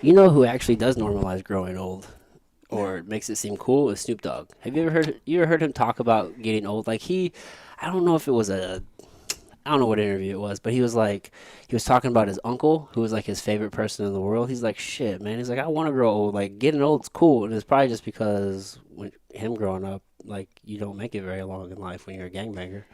You know who actually does normalize growing old or makes it seem cool is Snoop Dogg. Have you ever heard him talk about getting old? Like I don't know if it was I don't know what interview it was, but he was talking about his uncle, who was like his favorite person in the world. He's like, shit, man. He's like, I want to grow old. Like, getting old's cool. And it's probably just because when him growing up, like, you don't make it very long in life when you're a gangbanger.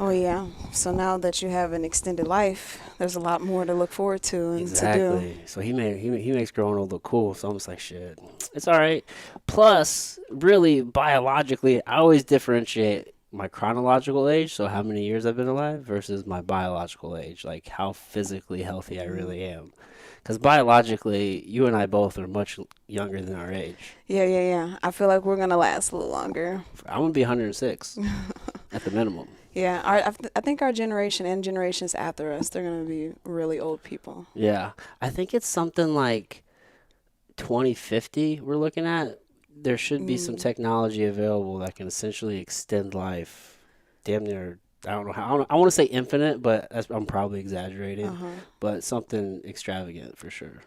Oh yeah. So now that you have an extended life, there's a lot more to look forward to and to do. Exactly. So he makes growing old look cool. So I'm just like, shit, it's all right. Plus, really, biologically, I always differentiate my chronological age, so how many years I've been alive, versus my biological age, like how physically healthy I Mm. really am. Because biologically, you and I both are much younger than our age. Yeah, yeah, yeah. I feel like we're gonna last a little longer. I'm gonna be 106 at the minimum. Yeah, I think our generation and generations after us, they're gonna be really old people. Yeah, I think it's something like 2050 we're looking at. There should be some Mm. technology available that can essentially extend life damn near, I don't know how, I want to say infinite, but I'm probably Uh exaggerating, huh. but something extravagant for sure.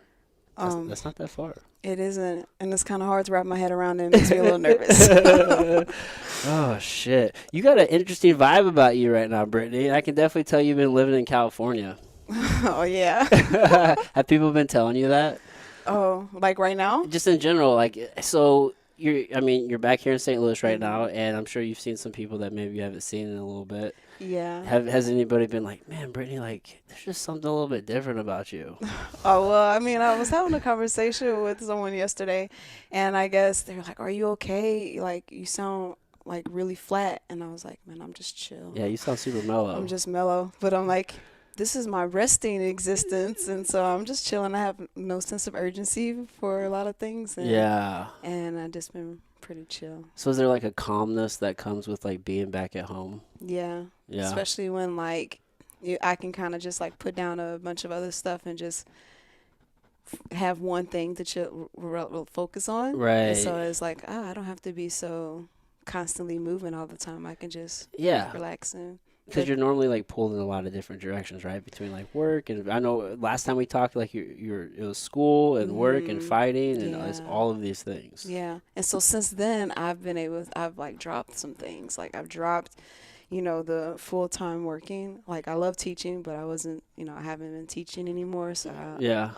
Um, That's not that far. it isn't, and it's kind of hard to wrap my head around, and it makes me a little nervous. Oh shit. You got an interesting vibe about you right now, Brittany. I can definitely tell you've been living in California. Oh yeah. Have people been telling you that? Oh, like right now? Just in general, like, so you're back here in St. Louis right Hmm. now, and I'm sure you've seen some people that maybe you haven't seen in a little bit. Yeah. Has anybody been like, man, Brittany, like, there's just something a little bit different about you? Oh well, I mean, I was having a conversation with someone yesterday, and I guess they were like, "Are you okay? Like, you sound like really flat." And I was like, "Man, I'm just chill. Yeah, you sound super I'm mellow. just mellow." But I'm like, this is my resting existence, and so I'm just chilling. I have no sense of urgency for a lot of things, Yeah. and I just been pretty chill. So is there like a calmness that comes with like being back at home? Yeah, Yeah. especially when like I can kind of just like put down a bunch of other stuff and just have one thing to focus on. And so Right. it's like, oh, I don't have to be so constantly moving all the time. I can just Yeah. relax and Because let. you're normally like pulled in a lot of different directions, right? Between like work and I know last time we talked, like it was school and work and Hmm. fighting and it's Yeah. all of these things. Yeah. And so since then, I've like dropped some things. Like I've dropped, the full time working. Like I love teaching, but I wasn't, I haven't been teaching anymore. So Yeah.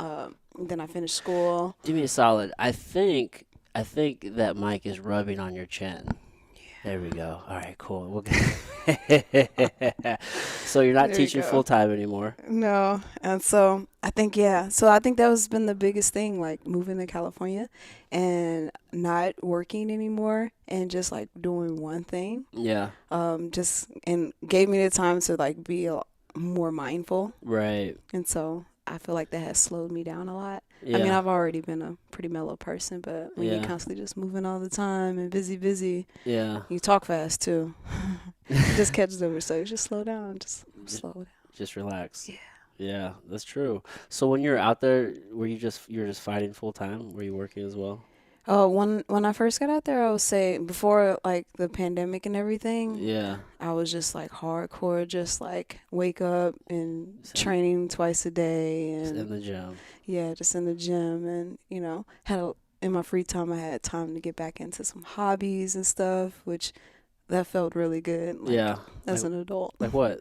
then I finished school. Do me a solid. I think that mic is rubbing on your chin. There we go. All right, cool. So you're not There you teaching full go. time anymore. No. And so I think, yeah. So I think that has been the biggest thing, like moving to California and not working anymore and just like doing one thing. Yeah. Just and gave me the time to like be more mindful. Right. And so I feel like that has slowed me down a lot. I mean, Yeah. I've already been a pretty mellow person, but when you're Yeah. constantly just moving all the time and busy, Yeah. you talk fast too. It just catches over. So you just slow down, just J- slow down. just relax. Yeah. Yeah, that's true. So when you're out there, were you're just fighting full time? Were you working as well? Oh, when I first got out there, I would say before like the pandemic and everything, Yeah. I was just like hardcore, just like wake up and Just in, training twice a day, just in and the gym. yeah, just in the gym, and in my free time, I had time to get back into some hobbies and stuff, which that felt really good, like Yeah. as Like an adult. like what?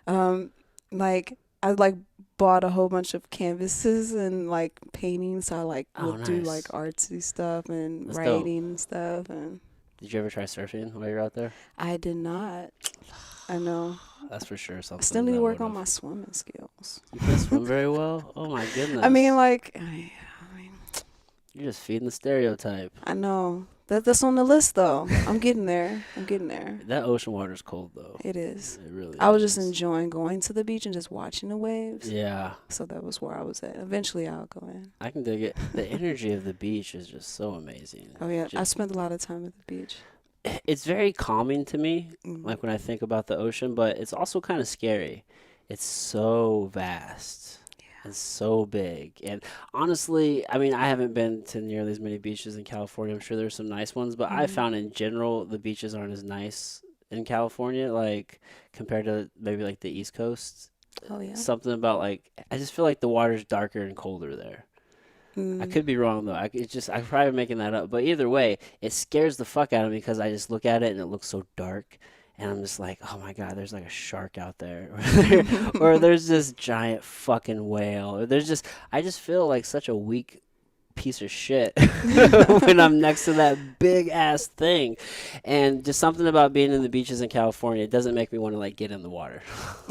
Um, like I like bought a whole bunch of canvases and like painting, so I like Oh, would do like nice. artsy stuff and That's dope. writing and stuff, and Did you ever try surfing while you're out there? I did not. I know. That's for sure I still something need to that work would on have. my swimming skills. You can't swim very well? Oh my I mean, goodness. like, I mean, You're just feeding the stereotype. I know that's on the list though. I'm getting there. I'm getting there. That ocean water's cold though. It is. It really I was just is. enjoying going to the beach and just watching the waves. Yeah, So that was where I was at. Eventually, I'll go in. I can dig it. The energy of the beach is just so amazing. Oh yeah, I Just, spent a lot of time at the beach. it's very calming to me, Mm. like when I think about the ocean, but it's also kind of scary. It's so vast. It's so big. And honestly, I mean, I haven't been to nearly as many beaches in California. I'm sure there's some nice ones, but I Mm. found in general the beaches aren't as nice in California, like compared to maybe like the East Coast. Oh yeah. Something about like, I just feel like the water's darker and colder there. I Mm. could be wrong though. I'm probably making that up. But either way, it scares the fuck out of me because I just look at it and it looks so dark, and I'm just like, oh my god, there's like a shark out there, or there's this giant fucking whale, or I just feel like such a weak piece of shit when I'm next to that big ass thing, and just something about being in the beaches in California, it doesn't make me want to like get in the water.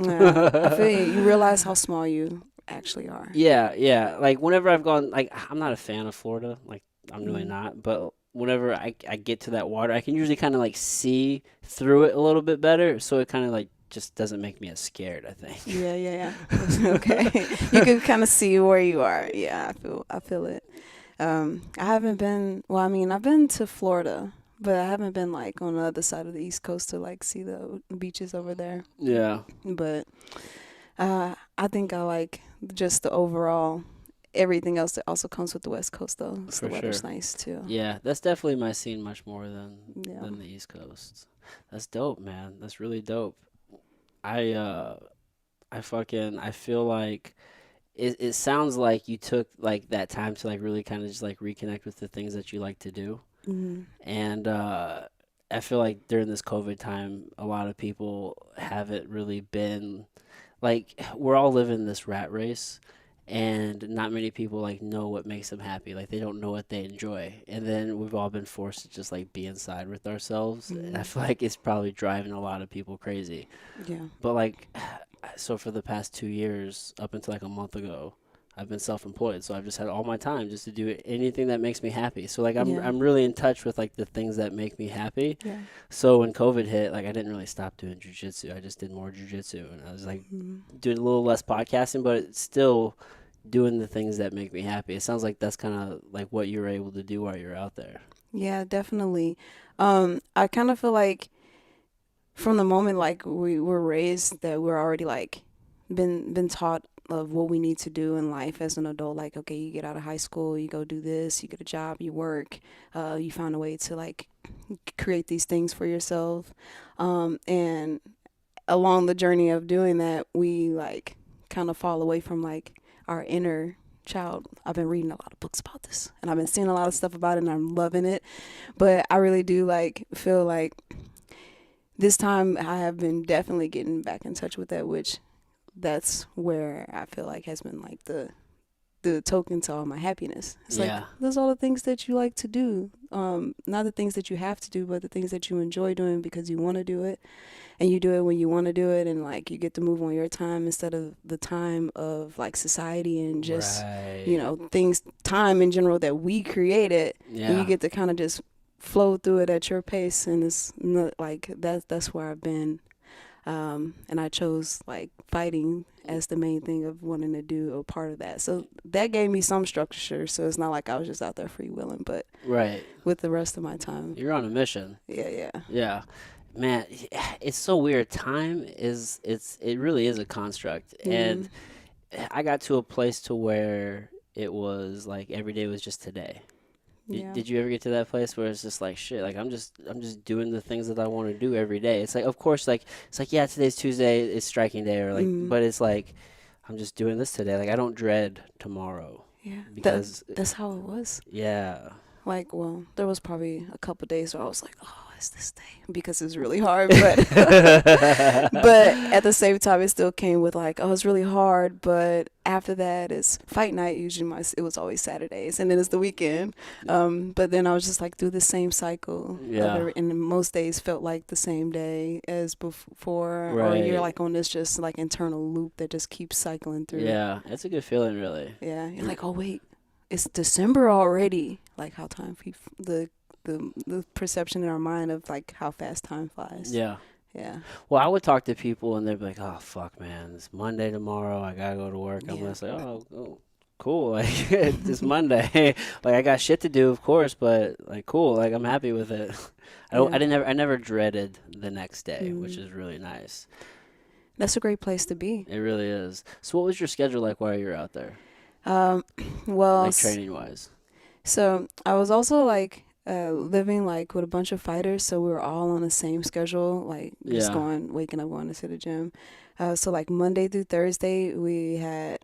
Yeah, I feel you. You realize how small you actually are. Yeah, yeah. Like whenever I've gone, like I'm not a fan of Florida. Like I'm really Mm. not. But whenever I get to that water, I can usually kind of like see through it a little bit better. So it kind of like just doesn't make me as scared, I think. Yeah, yeah, yeah. Okay. You can kind of see where you are. Yeah, I feel it. I haven't been, well, I mean, I've been to Florida, but I haven't been like on the other side of the East Coast to like see the beaches over there. Yeah, But I think I like just the overall everything else that also comes with the West Coast though. So for the weather's sure. nice too. Yeah, that's definitely my scene much more than Yeah. the East Coast. That's dope, man. That's really dope. I I feel like it sounds like you took like that time to like really kind of just like reconnect with the things that you like to do. Hmm. And I feel like during this COVID time, a lot of people haven't really been like, we're all living this rat race, and not many people like know what makes them happy. Like they don't know what they enjoy, and then we've all been forced to just like be inside with ourselves. And I Hmm. feel like it's probably driving a lot of people crazy. Yeah. But like, so for the past 2 years, up until like a month ago, I've been self-employed, so I've just had all my time just to do anything that makes me happy. So like Yeah. I'm really in touch with like the things that make me happy. Yeah. So when COVID hit, like I didn't really stop doing jujitsu. I just did more jujitsu, and I was like Hmm. doing a little less podcasting, but it's still doing the things that make me happy. It sounds like that's kind of like what you were able to do while you're out there. Yeah, definitely. I kind of feel like from the moment like we were raised that we're already like been taught of what we need to do in life as an adult. Like, okay, you get out of high school, you go do this, you get a job, you work, you find a way to like create these things for yourself. And along the journey of doing that, we like kind of fall away from like our inner child. I've been reading a lot of books about this and I've been seeing a lot of stuff about it and I'm loving it. But I really do like feel like this time I have been definitely getting back in touch with that, which that's where I feel like has been like the token to all my happiness. It's like Yeah. those are the things that you like to do. Not the things that you have to do, but the things that you enjoy doing because you want to do it, and you do it when you want to do it, and like you get to move on your time instead of the time of like society and just Right. things, time in general that we created, and you Yeah. get to kind of just flow through it at your pace, and it's not like that's where I've been. And I chose like fighting as the main thing of wanting to do a part of that. So that gave me some structure. So it's not like I was just out there freewheeling, but Right. with the rest of my time, You're on a mission. yeah, yeah. Yeah. Man, it's so weird. Time it really is a construct. Mm, And I got to a place to where it was like every day was just today. yeah. Did you ever get to that place where it's just like shit, like I'm just doing the things that I want to do every day? It's like, of course, like it's like, yeah, today's Tuesday, it's striking day, or like, Mm, but it's like I'm just doing this today. Like I don't dread tomorrow yeah. because That's how it was. yeah. Like, well, there was probably a couple days where I was like, oh, it's this day because it's really hard. But but at the same time, it still came with like, oh, it's really hard. But after that, it's fight night. Usually, it was always Saturdays, and then it's the weekend. But then I was just like through the same cycle of Yeah. and most days felt like the same day as before, or you're Right. like on this just like internal loop that just keeps cycling through. Yeah, it's a good feeling, really. Yeah, you're like, oh wait, it's December already. Like how the perception in our mind of like how fast time flies. Yeah. Yeah. Well, I would talk to people and they'd be like, "Oh fuck, man, it's Monday tomorrow. I gotta go to work." I'm Yeah. just like, "Oh, cool. Like it's Monday. Like I got shit to do, of course, but like cool. Like I'm happy with it. Yeah. I never dreaded the next day, which Mm. is really nice. That's a great place to be. It really is. So, what was your schedule like while you were out there, Um, well, like training wise? so I was also like living like with a bunch of fighters, so we were all on the same schedule, like just Yeah. waking up, going to the gym. So like Monday through Thursday, we had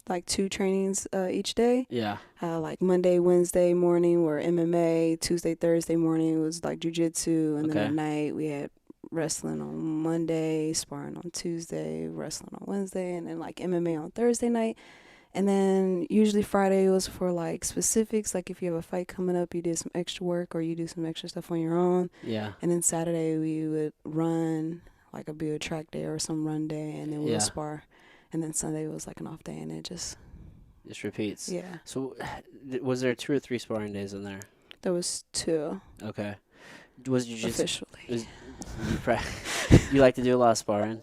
like 2 trainings each day. Yeah. Like Monday, Wednesday morning were MMA. Tuesday, Thursday morning was like Jiu Jitsu. And then Okay. at night we had wrestling on Monday, sparring on Tuesday, wrestling on Wednesday, and then like MMA on Thursday night. And then usually Friday was for like specifics, like if you have a fight coming up, you did some extra work or you do some extra stuff on your own. Yeah. And then Saturday we would run, like a big track day or some run day, and then we'll spar. And then Sunday was like an off day, and it just repeats. Yeah. So was there 2 or 3 sparring days in there? There was 2. Okay. Was you just officially? You like to do a lot of sparring?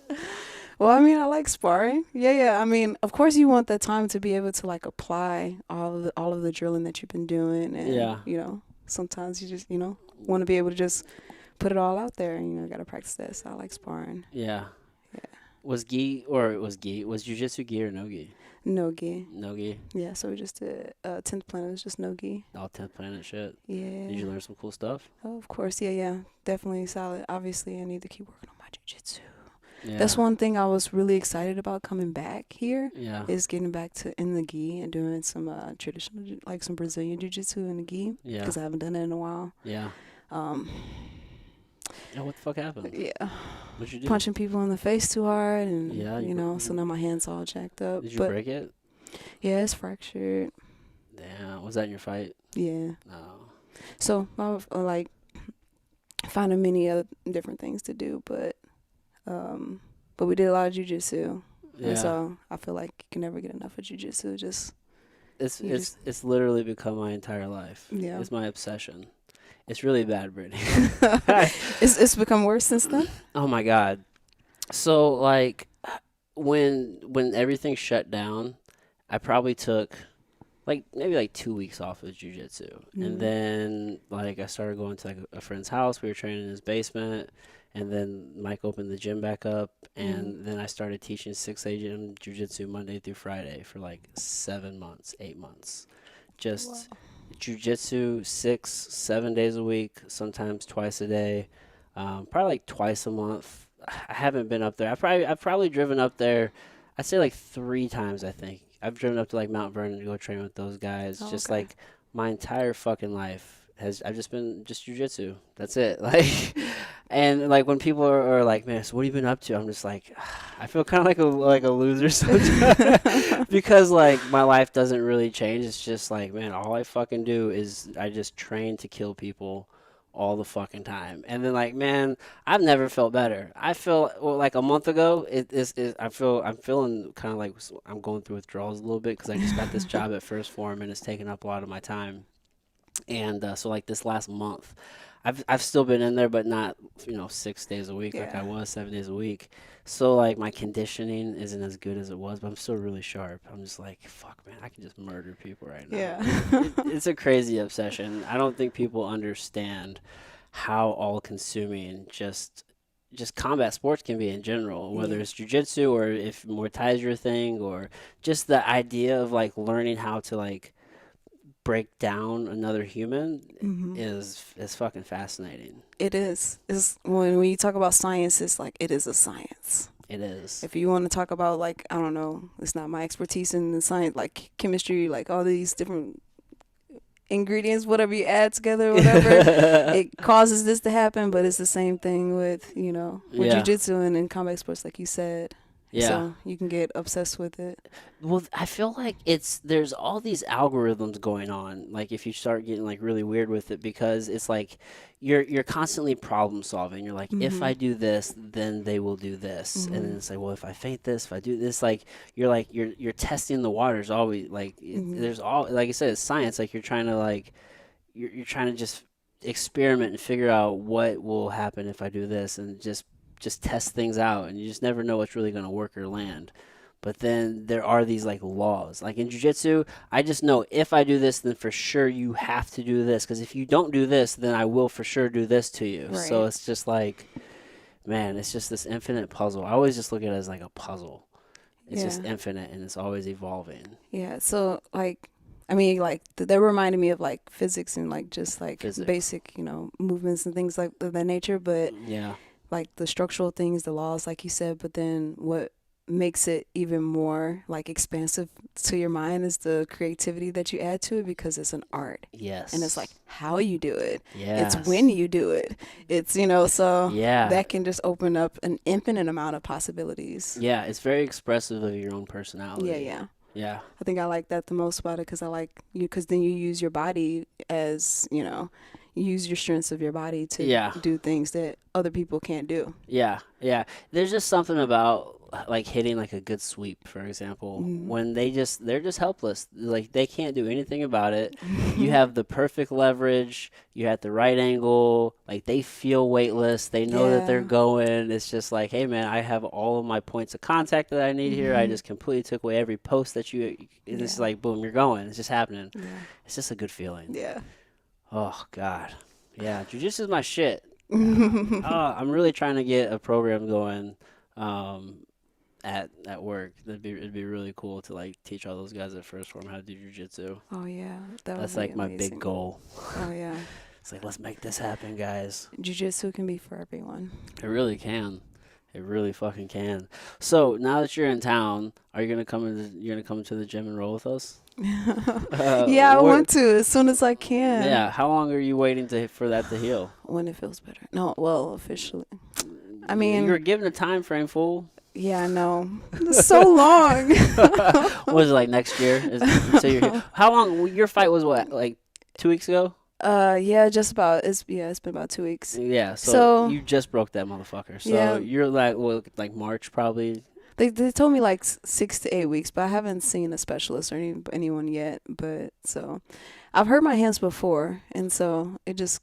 Well, I mean, I like sparring. Yeah. I mean, of course, you want that time to be able to like apply all of the drilling that you've been doing, and you know, sometimes you just want to be able to just put it all out there, and got to practice that. So I like sparring. Yeah. Was Jiu Jitsu gi or no gi? No gi. No gi. Yeah, so we just did 10th planet was just no gi. All 10th planet shit. Yeah. Did you learn some cool stuff? Oh, of course. Yeah. Definitely solid. Obviously, I need to keep working on my jiu-jitsu. Yeah. That's one thing I was really excited about coming back here. Yeah. Is getting back to in the gi and doing some traditional, like some Brazilian jiu-jitsu in the gi. Yeah. Because I haven't done it in a while. Yeah. Yeah, what the fuck happened? Yeah. What'd you do? Punching people in the face too hard, and so now my hand's all jacked up. Did you break it? Yeah, it's fractured. Damn. Was that in your fight? Yeah. No. So I was like finding many other different things to do, but we did a lot of jiu-jitsu. Yeah. And so I feel like you can never get enough of jiu-jitsu. It's literally become my entire life. Yeah. It's my obsession. It's really bad, Brittney. It's become worse since then? Oh my God. So like when everything shut down, I probably took maybe 2 weeks off of jiu-jitsu. And then like I started going to like a friend's house. We were training in his basement, and then Mike opened the gym back up, and then I started teaching 6 a.m. jiu-jitsu Monday through Friday for like 7 months, 8 months. Just jiu-jitsu 6-7 days a week, sometimes twice a day, probably like twice a month. I haven't been up there. I've probably driven up there, I'd say like 3 times. I think I've driven up to like Mount Vernon to go train with those guys. Just like my entire fucking life I've just been jiu-jitsu. That's it. Like, and like when people are like, man, so what have you been up to? I'm just like, I feel kind of like a loser sometimes because like my life doesn't really change. It's just like, man, all I fucking do is I just train to kill people all the fucking time. And then like, man, I've never felt better. I feel like a month ago, I'm feeling kind of like I'm going through withdrawals a little bit because I just got this job at First Form and it's taking up a lot of my time. And so like this last month, I've still been in there, but not 6 days a week like I was 7 days a week. So like my conditioning isn't as good as it was, but I'm still really sharp. I'm just like, fuck, man, I can just murder people right now. Yeah. It's a crazy obsession. I don't think people understand how all-consuming just combat sports can be in general, whether it's jiu-jitsu or if Muay Thai is your thing, or just the idea of like learning how to like break down another human is fucking fascinating. It is. It's when you talk about science, it's like it is a science. It is. If you want to talk about like, I don't know, it's not my expertise in the science, like chemistry, like all these different ingredients, whatever you add together, whatever, it causes this to happen. But it's the same thing with jiu-jitsu and in combat sports, like you said. Yeah. So you can get obsessed with it. Well, I feel like there's all these algorithms going on. Like if you start getting like really weird with it, because it's like you're constantly problem solving. You're like, if I do this, then they will do this, and then it's like, well, if I feint this, if I do this, like you're testing the waters always. Like there's all, like I said, it's science. Like you're trying to just experiment and figure out what will happen if I do this, and just test things out, and you just never know what's really going to work or land. But then there are these like laws. Like in jiu-jitsu, I just know if I do this, then for sure you have to do this, because if you don't do this, then I will for sure do this to you. Right. So it's just like, man, it's just this infinite puzzle. I always just look at it as like a puzzle. It's just infinite, and it's always evolving. Yeah. So like, I mean, like that reminded me of like physics and like just like basic, movements and things like of that nature. But yeah, like the structural things, the laws, like you said. But then what makes it even more like expansive to your mind is the creativity that you add to it, because it's an art. Yes. And it's like how you do it. Yes. It's when you do it. It's, so Yeah. that can just open up an infinite amount of possibilities. Yeah, it's very expressive of your own personality. Yeah. Yeah. I think I like that the most about it, because I like you, because then you use your body as, you use your strengths of your body to do things that other people can't do. Yeah. Yeah. There's just something about like hitting like a good sweep, for example, when they're just helpless. Like they can't do anything about it. You have the perfect leverage. You have the right angle. Like they feel weightless. They know that they're going. It's just like, hey man, I have all of my points of contact that I need here. I just completely took away every post that it's just like, boom, you're going. It's just happening. Yeah. It's just a good feeling. Yeah. Oh God. Yeah. Jiu-Jitsu is my shit. I'm really trying to get a program going. At work, it'd be really cool to like teach all those guys at First Form how to do jiu-jitsu. Oh yeah, that's like my big goal. Oh yeah, it's like, let's make this happen, guys. Jiu-Jitsu can be for everyone. It really can. It really fucking can. So now that you're in town, are you gonna come into the gym and roll with us? Yeah, I want to as soon as I can. Yeah. How long are you waiting for that to heal? When it feels better. No, well, officially. I mean, you're given a time frame, fool. Yeah, I know. It's so long. What is it, like next year? So you're here. How long? Your fight was what, like 2 weeks ago? Yeah, just about. It's been about 2 weeks. Yeah, so you just broke that motherfucker. So you're like, well, like March probably. They told me like 6 to 8 weeks, but I haven't seen a specialist or anyone yet. But so I've hurt my hands before, and so it just.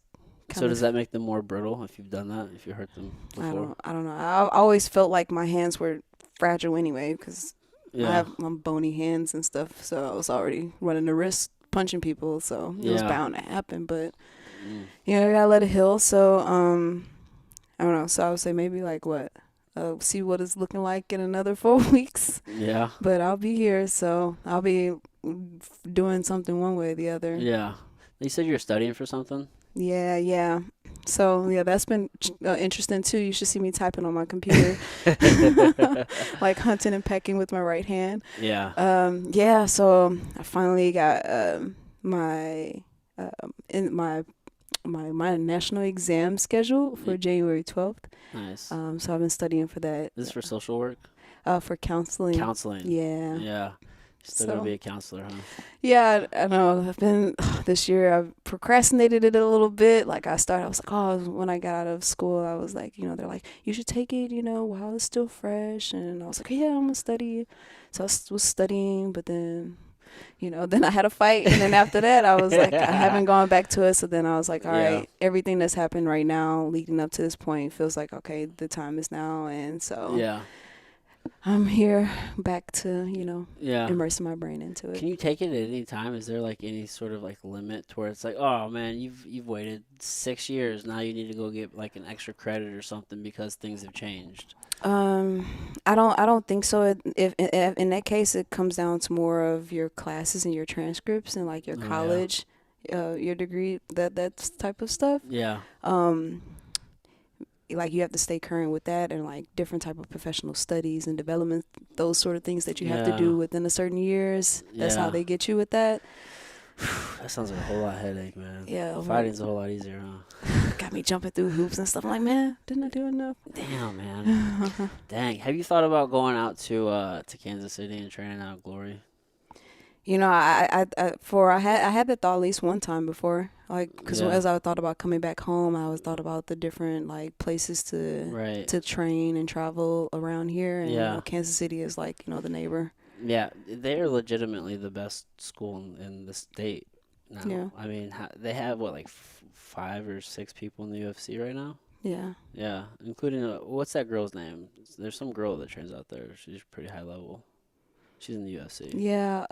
So does that make them more brittle if you've done that, if you hurt them before? I don't know. I always felt like my hands were fragile anyway, because I have my bony hands and stuff. So I was already running the risk punching people, so it was bound to happen. But I gotta let it heal. So I don't know. So I would say maybe like see what it's looking like in another 4 weeks. Yeah. But I'll be here, so I'll be doing something one way or the other. Yeah. You said you're studying for something? Yeah. So, that's been interesting, too. You should see me typing on my computer. Like hunting and pecking with my right hand. Yeah. So I finally got my national exam scheduled for January 12th. Nice. So I've been studying for that. Is this for social work? For counseling. Counseling. Yeah. Yeah. Still gonna be a counselor, huh? Yeah, I know. I've been this year. I've procrastinated it a little bit. Like I was like, when I got out of school, I was like, they're like, you should take it, while it's still fresh. And I was like, yeah, I'm gonna study. So I was studying, but then, then I had a fight, and then after that, I was like, I haven't gone back to it. So then I was like, all right, everything that's happened right now, leading up to this point, feels like okay, the time is now, and so I'm here back to, immersing my brain into it. Can you take it at any time? Is there like any sort of like limit to where it's like, oh man, you've waited 6 years, now you need to go get like an extra credit or something because things have changed? I don't think so. If in that case, it comes down to more of your classes and your transcripts and like your college, your degree, that type of stuff. Yeah. Like you have to stay current with that, and like different type of professional studies and development, those sort of things that you have to do within a certain years. That's how they get you with that. That sounds like a whole lot of headache, man. Yeah. Fighting's a whole lot easier, huh? Got me jumping through hoops and stuff. I'm like, man, didn't I do enough? Damn, man. Dang. Have you thought about going out to Kansas City and training out of Glory? I had that thought at least one time before, like, because as I thought about coming back home, I always thought about the different like places to train and travel around here, and Kansas City is like the neighbor. Yeah, they are legitimately the best school in the state now. Yeah. I mean, they have what, like 5 or 6 people in the UFC right now. Yeah. Yeah, including what's that girl's name? There's some girl that trains out there. She's pretty high level. She's in the UFC. Yeah,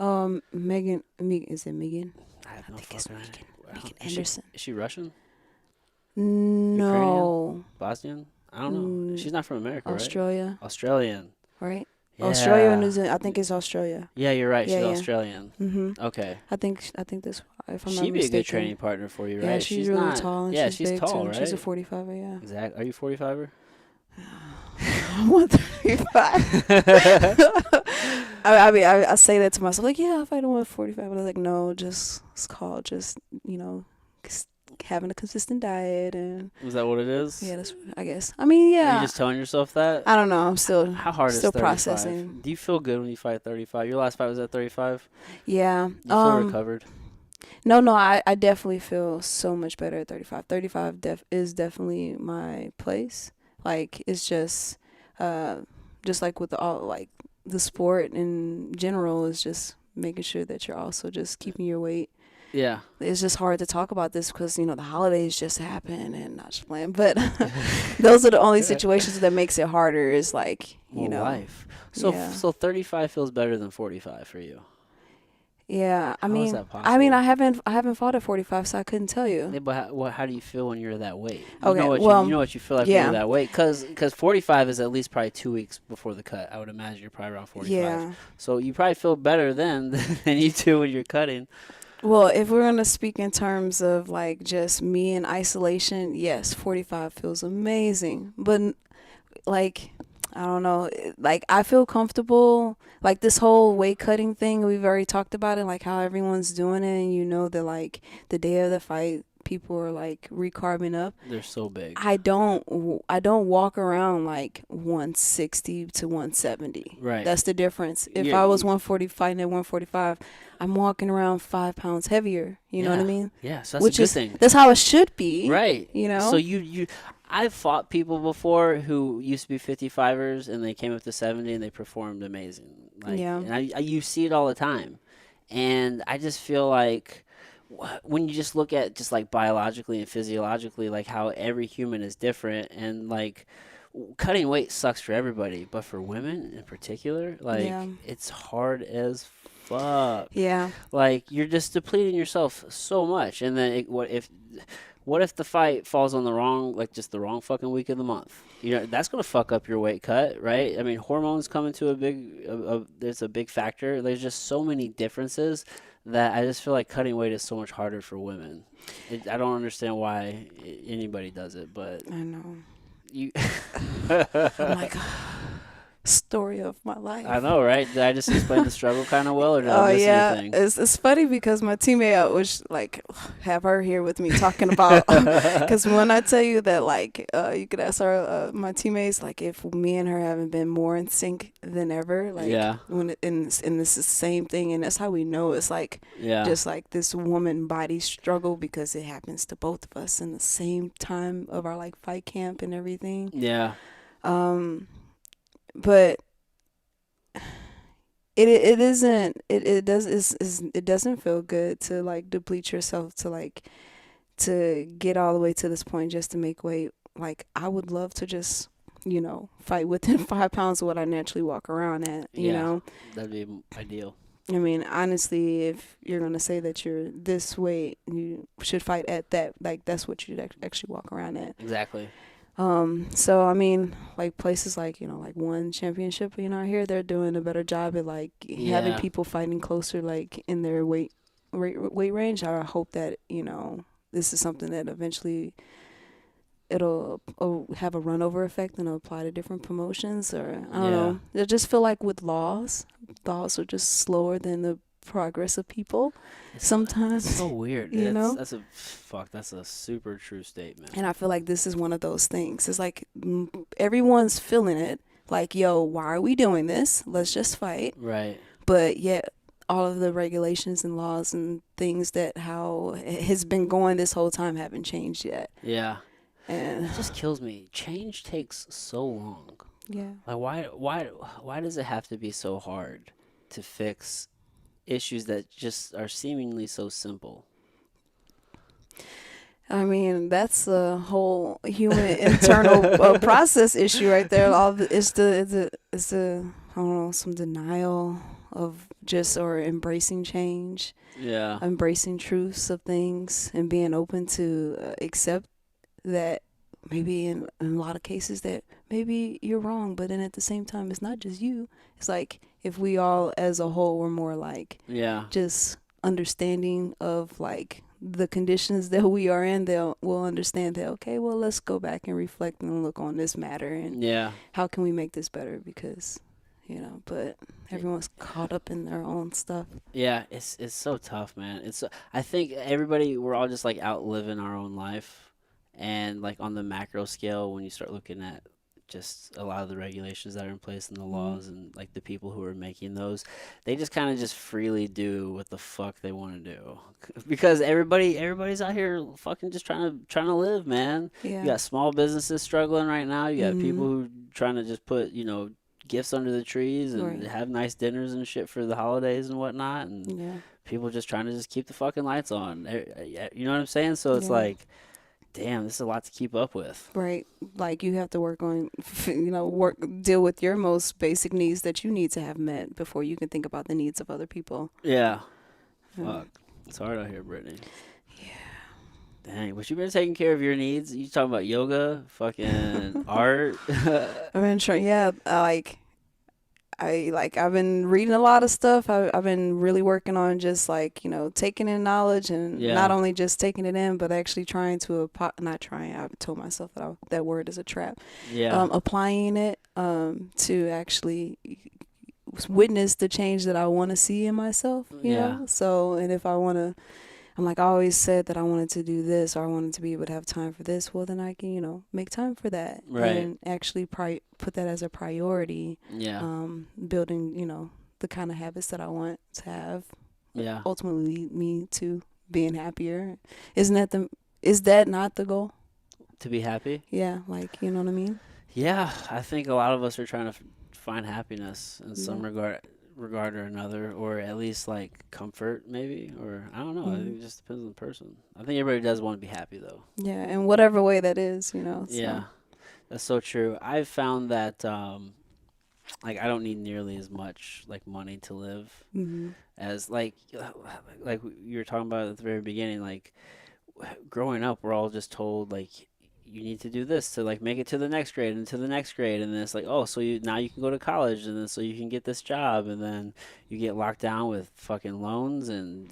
Megan. Is it Megan? I think it's Megan. Megan Anderson. Is she Russian? No. Ukrainian? Bosnian? I don't know. She's not from America, Australia. Right? Australian. Right? Yeah. Australia or New Zealand. I think it's Australia. Yeah, you're right. She's Australian. Mm-hmm. Okay. I think this. If I'm not She'd be a good training partner for you, right? Yeah, she's really tall. And she's big tall, too. right? She's a 45er, yeah. Exactly. Are you 45er? 135. I mean, I say that to myself, like, yeah, I'll fight at 145. But I was like, no, just, it's called just, having a consistent diet. And Is that what it is? yeah, that's, I guess. I mean, Are you yeah. just telling yourself that? I don't know. I'm still How hard is still 35? processing. Do you feel good when you fight 35? Your last fight was at 35? Yeah. You feel recovered? No, I definitely feel so much better at 35. 35 is definitely my place. Like, it's just like with all, like, the sport in general is just making sure that you're also just keeping your weight. Yeah. It's just hard to talk about this because, the holidays just happen and not just playing. But those are the only situations that makes it harder is like, life. So, yeah. so 35 feels better than 45 for you. Yeah, How is that possible? I mean, I haven't fought at 45, so I couldn't tell you. Yeah, but how do you feel when you're that weight? Okay, You know what you feel like when yeah. you're that weight, because 45 is at least probably 2 weeks before the cut. I would imagine you're probably around 45. Yeah. So you probably feel better then than you do when you're cutting. Well, if we're gonna speak in terms of like just me in isolation, yes, 45 feels amazing. But like, I don't know, like I feel comfortable. Like this whole weight cutting thing, we've already talked about it, like how everyone's doing it, and that like the day of the fight, people are like recarbing up. They're so big. I don't walk around like 160 to 170. Right. That's the difference. If I was 140 fighting at 145, I'm walking around 5 pounds heavier. You know what I mean? Yeah, so that's a good thing. That's how it should be. Right. So I've fought people before who used to be 55ers and they came up to 70 and they performed amazing. Yeah. And you see it all the time. And I just feel like when you just look at just like biologically and physiologically, like how every human is different, and like cutting weight sucks for everybody, but for women in particular, like it's hard as fuck. Yeah. Like you're just depleting yourself so much, and then what if the fight falls on the wrong fucking week of the month? That's gonna fuck up your weight cut, right? I mean, hormones come into there's a big factor. There's just so many differences that I just feel like cutting weight is so much harder for women. I don't understand why anybody does it, but I know. I'm like, story of my life. I know, right? Did I just explain the struggle kind of well, or did I miss anything? It's funny because my teammate was like, have her here with me talking about, because when I tell you that, like, you could ask my teammates, like, if me and her haven't been more in sync than ever, like, and this is the same thing, and that's how we know it's like, just like this woman body struggle, because it happens to both of us in the same time of our like fight camp and everything. Yeah. But it doesn't feel good to like deplete yourself to get all the way to this point just to make weight. Like, I would love to just fight within 5 pounds of what I naturally walk around at. You know, that'd be ideal. I mean, honestly, if you're gonna say that you're this weight, you should fight at that. Like, that's what you actually walk around at. Exactly. So I mean, like places like like One Championship, here they're doing a better job at like having people fighting closer, like in their weight range. I hope that this is something that eventually it'll have a runover effect and it'll apply to different promotions, or I don't know. I just feel like with laws are just slower than the progress of people sometimes. It's so weird. That's a super true statement. And I feel like this is one of those things. It's like everyone's feeling it. Like, yo, why are we doing this? Let's just fight. Right. But yet all of the regulations and laws and things that how it has been going this whole time haven't changed yet. Yeah. And it just kills me. Change takes so long. Yeah. Like why does it have to be so hard to fix issues that just are seemingly so simple? I mean, that's a whole human internal process issue right there. It's the I don't know, some denial of or embracing change. Yeah. Embracing truths of things and being open to accept that maybe in a lot of cases that maybe you're wrong, but then at the same time, it's not just you. It's like if we all as a whole were more like just understanding of like the conditions that we are in, will understand that, okay, well, let's go back and reflect and look on this matter and Yeah. how can we make this better, because, but everyone's caught up in their own stuff. Yeah, it's so tough, man. I think we're all just like out living our own life, and like on the macro scale, when you start looking at just a lot of the regulations that are in place and the Mm-hmm. laws and like the people who are making those, they just kind of just freely do what the fuck they want to do because everybody's out here fucking just trying to live, man. You Yeah. got small businesses struggling right now. You got Mm-hmm. people who trying to just put gifts under the trees and Right. have nice dinners and shit for the holidays and whatnot, and Yeah. people just trying to just keep the fucking lights on. You know what I'm saying? So it's Yeah. like, damn, this is a lot to keep up with. Right. Like you have to work on, deal with your most basic needs that you need to have met before you can think about the needs of other people. Yeah. Yeah. Fuck. It's hard out here, Brittany. Dang, but you been taking care of your needs? You talking about yoga, fucking art? I've been trying. Yeah. I've been reading a lot of stuff. I've been really working on just taking in knowledge, and not Yeah. only just taking it in, but actually trying to not trying. I've told myself that that word is a trap. Yeah. Applying it to actually witness the change that I want to see in myself. Yeah. So, and if I want to, I'm like, I always said that I wanted to do this, or I wanted to be able to have time for this. Well, then I can, make time for that, Right. and actually put that as a priority. Yeah. Building, the kind of habits that I want to have Yeah. ultimately lead me to being happier. Is that not the goal? To be happy? Yeah, you know what I mean? Yeah, I think a lot of us are trying to find happiness in some Yeah. regard or another, or at least like comfort, maybe, or I don't know. I think Mhm. it just depends on the person. I think everybody does want to be happy, though. Yeah, in whatever way that is, Yeah, so. that's so true. I've found that like I don't need nearly as much like money to live Mhm. as like you were talking about at the very beginning. Like growing up, we're all just told like you need to do this to like make it to the next grade and to the next grade, and then it's like, oh, so you can go to college, and then so you can get this job, and then you get locked down with fucking loans and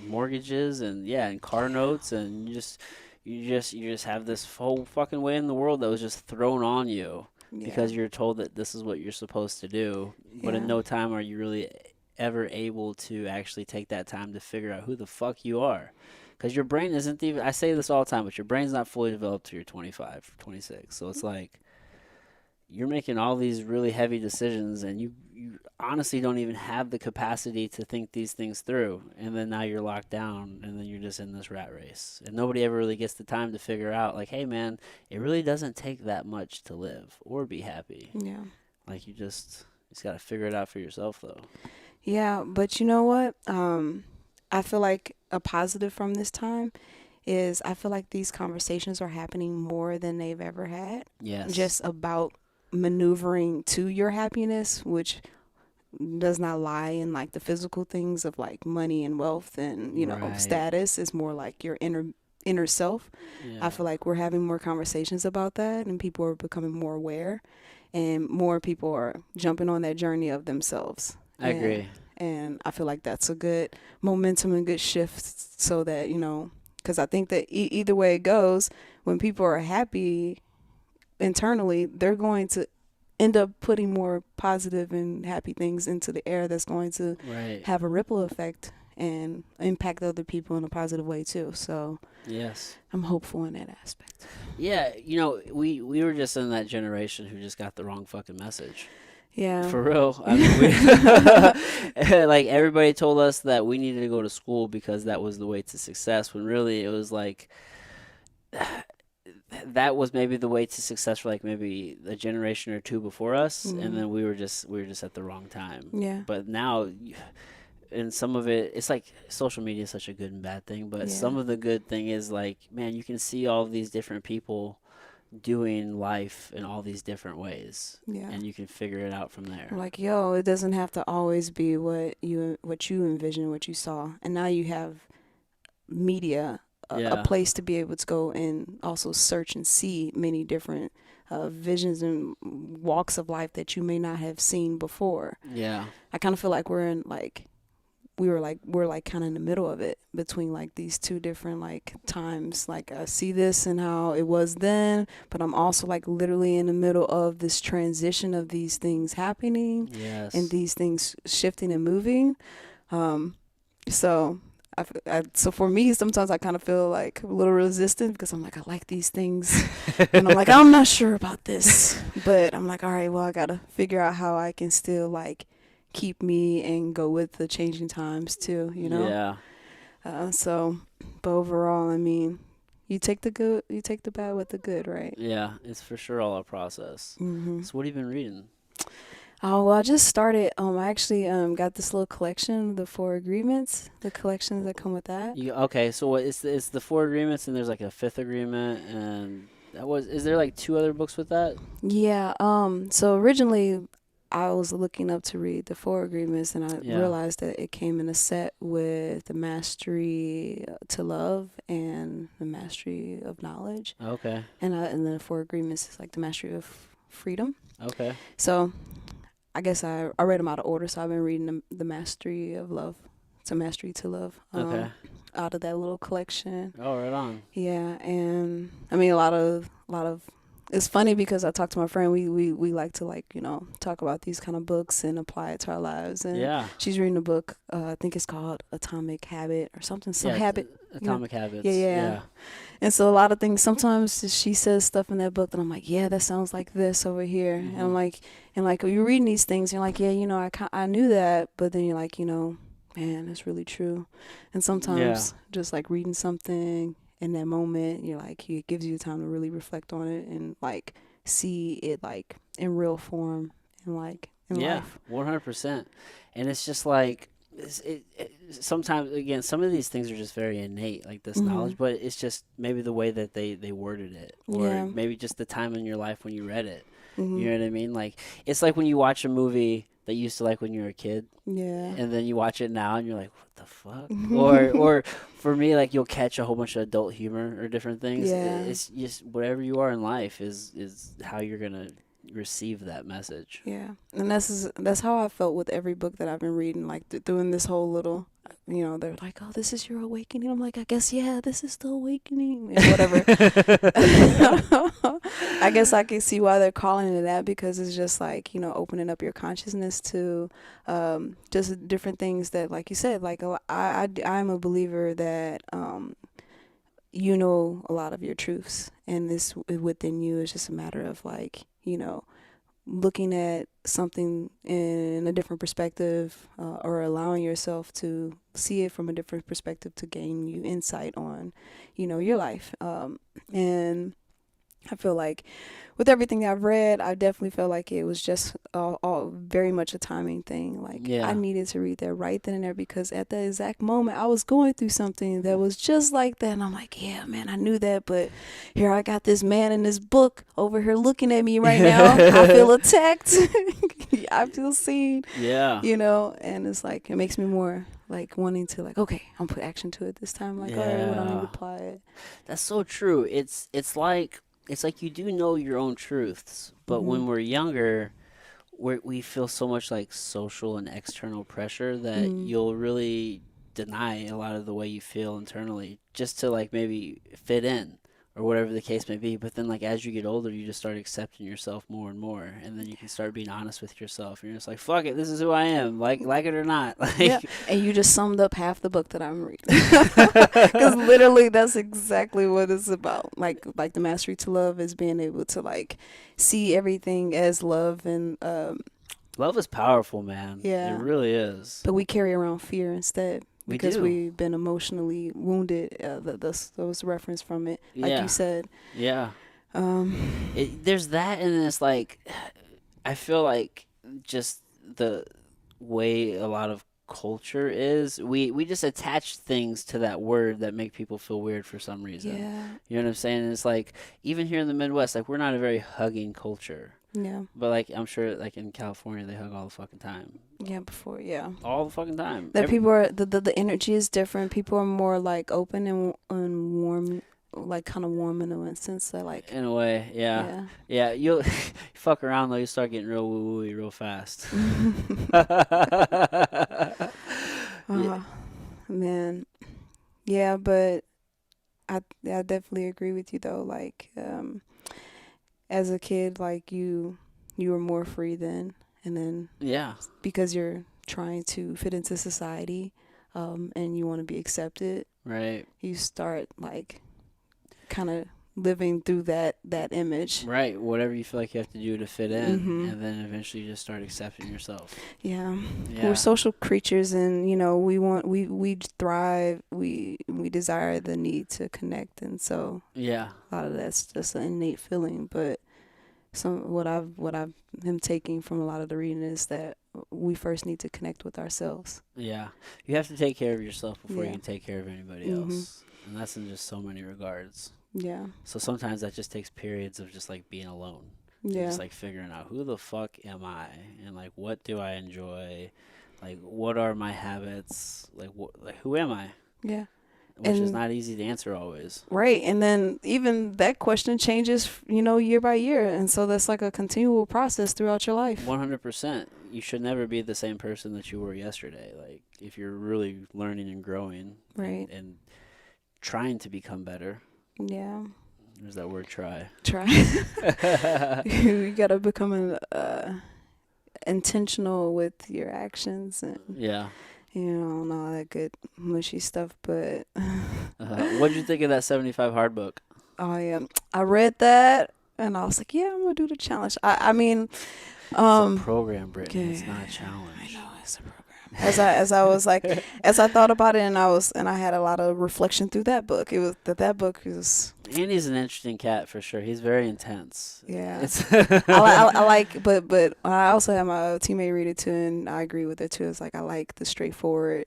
mortgages and yeah, and car notes, and you just have this whole fucking way in the world that was just thrown on you Yeah. because you're told that this is what you're supposed to do, but in Yeah. no time are you really ever able to actually take that time to figure out who the fuck you are. Because your brain isn't even, I say this all the time, but your brain's not fully developed till you're 25, 26. So it's like you're making all these really heavy decisions and you honestly don't even have the capacity to think these things through. And then now you're locked down and then you're just in this rat race. And nobody ever really gets the time to figure out, like, hey, man, it really doesn't take that much to live or be happy. Yeah. Like, you just got to figure it out for yourself, though. Yeah, but you know what? I feel like a positive from this time is I feel like these conversations are happening more than they've ever had. Yes. Just about maneuvering to your happiness, which does not lie in the physical things of money and wealth and Right. status. Is more like your inner self. Yeah. I feel like we're having more conversations about that, and people are becoming more aware, and more people are jumping on that journey of themselves. I agree. And I feel like that's a good momentum and good shift, so that because I think that either way it goes, when people are happy internally, they're going to end up putting more positive and happy things into the air that's going to Right. have a ripple effect and impact other people in a positive way too. So Yes. I'm hopeful in that aspect. Yeah, we were just in that generation who just got the wrong fucking message. Yeah. For real. I mean, like everybody told us that we needed to go to school because that was the way to success, when really it was like that was maybe the way to success for like maybe a generation or two before us, and then we were just at the wrong time. Yeah. But now and some of it's like social media is such a good and bad thing, but Yeah. some of the good thing is like, man, you can see all of these different people doing life in all these different ways, Yeah. and you can figure it out from there. Like, yo, it doesn't have to always be what you envisioned, what you saw, and now you have media, a Yeah. place to be able to go and also search and see many different visions and walks of life that you may not have seen before. Yeah. I kind of feel like we're in we're like kind of in the middle of it between like these two different like times. Like I see this and how it was then, but I'm also like literally in the middle of this transition of these things happening and Yes. these things shifting and moving. So so for me, sometimes I kind of feel like a little resistant because I'm like, I like these things, and I'm like, I'm not sure about this, but I'm like, all right, well, I gotta figure out how I can still like keep me and go with the changing times too, you know. Yeah. So, but overall, I mean, you take the good, you take the bad with the good, right? Yeah. It's for sure all a process. Mm-hmm. So what have you been reading? Oh, well, I just started. I actually got this little collection, the Four Agreements, the collections that come with that. Okay, so what it's the four agreements and there's like a fifth agreement and is there like two other books with that? Yeah. So originally, I was looking up to read the Four Agreements, and I Yeah. realized that it came in a set with the Mastery to Love and the Mastery of Knowledge, Okay. and then the Four Agreements is like the Mastery of Freedom. Okay. So I guess I read them out of order. So I've been reading the Mastery of Love, to Mastery to Love, Okay. out of that little collection. Oh, right on. Yeah, and I mean a lot of. It's funny because I talked to my friend. We like to like talk about these kind of books and apply it to our lives. And Yeah. she's reading a book. I think it's called Atomic Habit or something. Some Yeah. habit. Atomic Habits. Yeah, yeah. Yeah. And so a lot of things. Sometimes she says stuff in that book that I'm like, yeah, that sounds like this over here. And I'm like, you're reading these things. You're like, yeah, I knew that, but then you're like, man, that's really true. And sometimes just like reading something in that moment, you're like, it gives you time to really reflect on it and like see it like in real form and like in life. 100%. And it's just like sometimes again, some of these things are just very innate, like this knowledge, but it's just maybe the way that they worded it, or maybe just the time in your life when you read it. You know what I mean? Like it's like when you watch a movie that you used to like when you were a kid. Yeah. And then you watch it now and you're like, what the fuck? or for me, like you'll catch a whole bunch of adult humor or different things. Yeah. It's just whatever you are in life is how you're going to receive that message. Yeah. And that's how I felt with every book that I've been reading, like doing this whole little, they're like, oh, this is your awakening. I'm like, I guess, yeah, this is the awakening and whatever. I guess I can see why they're calling it that, because it's just like, opening up your consciousness to just different things that, like you said, like I'm a believer that a lot of your truths, and this within you is just a matter of like, looking at something in a different perspective, or allowing yourself to see it from a different perspective to gain you insight on, your life. And I feel like with everything that I've read, I definitely felt like it was just all very much a timing thing. Like I needed to read that right then and there, because at that exact moment I was going through something that was just like that. And I'm like, yeah, man, I knew that, but here I got this man in this book over here looking at me right now. I feel attacked. I feel seen. Yeah. And it's like, it makes me more like wanting to like, okay, I'm put action to it this time. Like, all right, what I need to apply it. That's so true. It's like you do know your own truths, but when we're younger, we feel so much like social and external pressure that you'll really deny a lot of the way you feel internally just to like maybe fit in or whatever the case may be. But then like as you get older, you just start accepting yourself more and more, and then you can start being honest with yourself. And you're just like, fuck it, this is who I am, like it or not. Like, yeah. And you just summed up half the book that I'm reading, because literally that's exactly what it's about. Like the mastery to love is being able to like see everything as love. And love is powerful, man. Yeah, it really is. But we carry around fear instead, because we've been emotionally wounded. Those reference from it, like you said. Yeah. There's that, and it's like, I feel like just the way a lot of culture is, we just attach things to that word that make people feel weird for some reason. Yeah. You know what I'm saying? And it's like, even here in the Midwest, like we're not a very hugging culture. Yeah. But like I'm sure like in California they hug all the fucking time. Yeah, All the fucking time. That people are the energy is different. People are more like open and warm, like kind of warm in a sense. So like in a way, yeah. You'll fuck around though, you start getting real woo woo real fast. Uh, man. Yeah, but I definitely agree with you though. Like, as a kid, like you were more free then, and then Yeah. because you're trying to fit into society, and you want to be accepted, Right. you start like kind of living through that image. Right. Whatever you feel like you have to do to fit in, Mhm. and then eventually you just start accepting yourself. Yeah. Yeah. We're social creatures, and we thrive. We desire the need to connect, and so Yeah. a lot of that's just an innate feeling. But what I've him taking from a lot of the reading is that we first need to connect with ourselves. Yeah. You have to take care of yourself before you Yeah. can take care of anybody Mhm. else. And that's in just so many regards. Yeah. So sometimes that just takes periods of just like being alone. And Yeah. just like figuring out who the fuck am I, and like what do I enjoy, like what are my habits, like who am I? Yeah. Which is And not easy to answer always. right, and then even that question changes, year by year, and so that's like a continual process throughout your life. 100%. You should never be the same person that you were yesterday. Like if you're really learning and growing, Right. and trying to become better. Yeah. There's that word try. Try. You gotta become intentional with your actions and Yeah. and all that good mushy stuff. But What'd you think of that 75 hard book? I read that and I was like, yeah, I'm gonna do the challenge. I mean, It's a program, Brittney. It's okay. not a challenge. I know it's a program. As I was like, as I thought about it, and I had a lot of reflection through that book. It was that book is. Andy's an interesting cat for sure. He's very intense. Yeah, It's I like, but I also had my teammate read it too, and I agree with it too. It's like I like the straightforward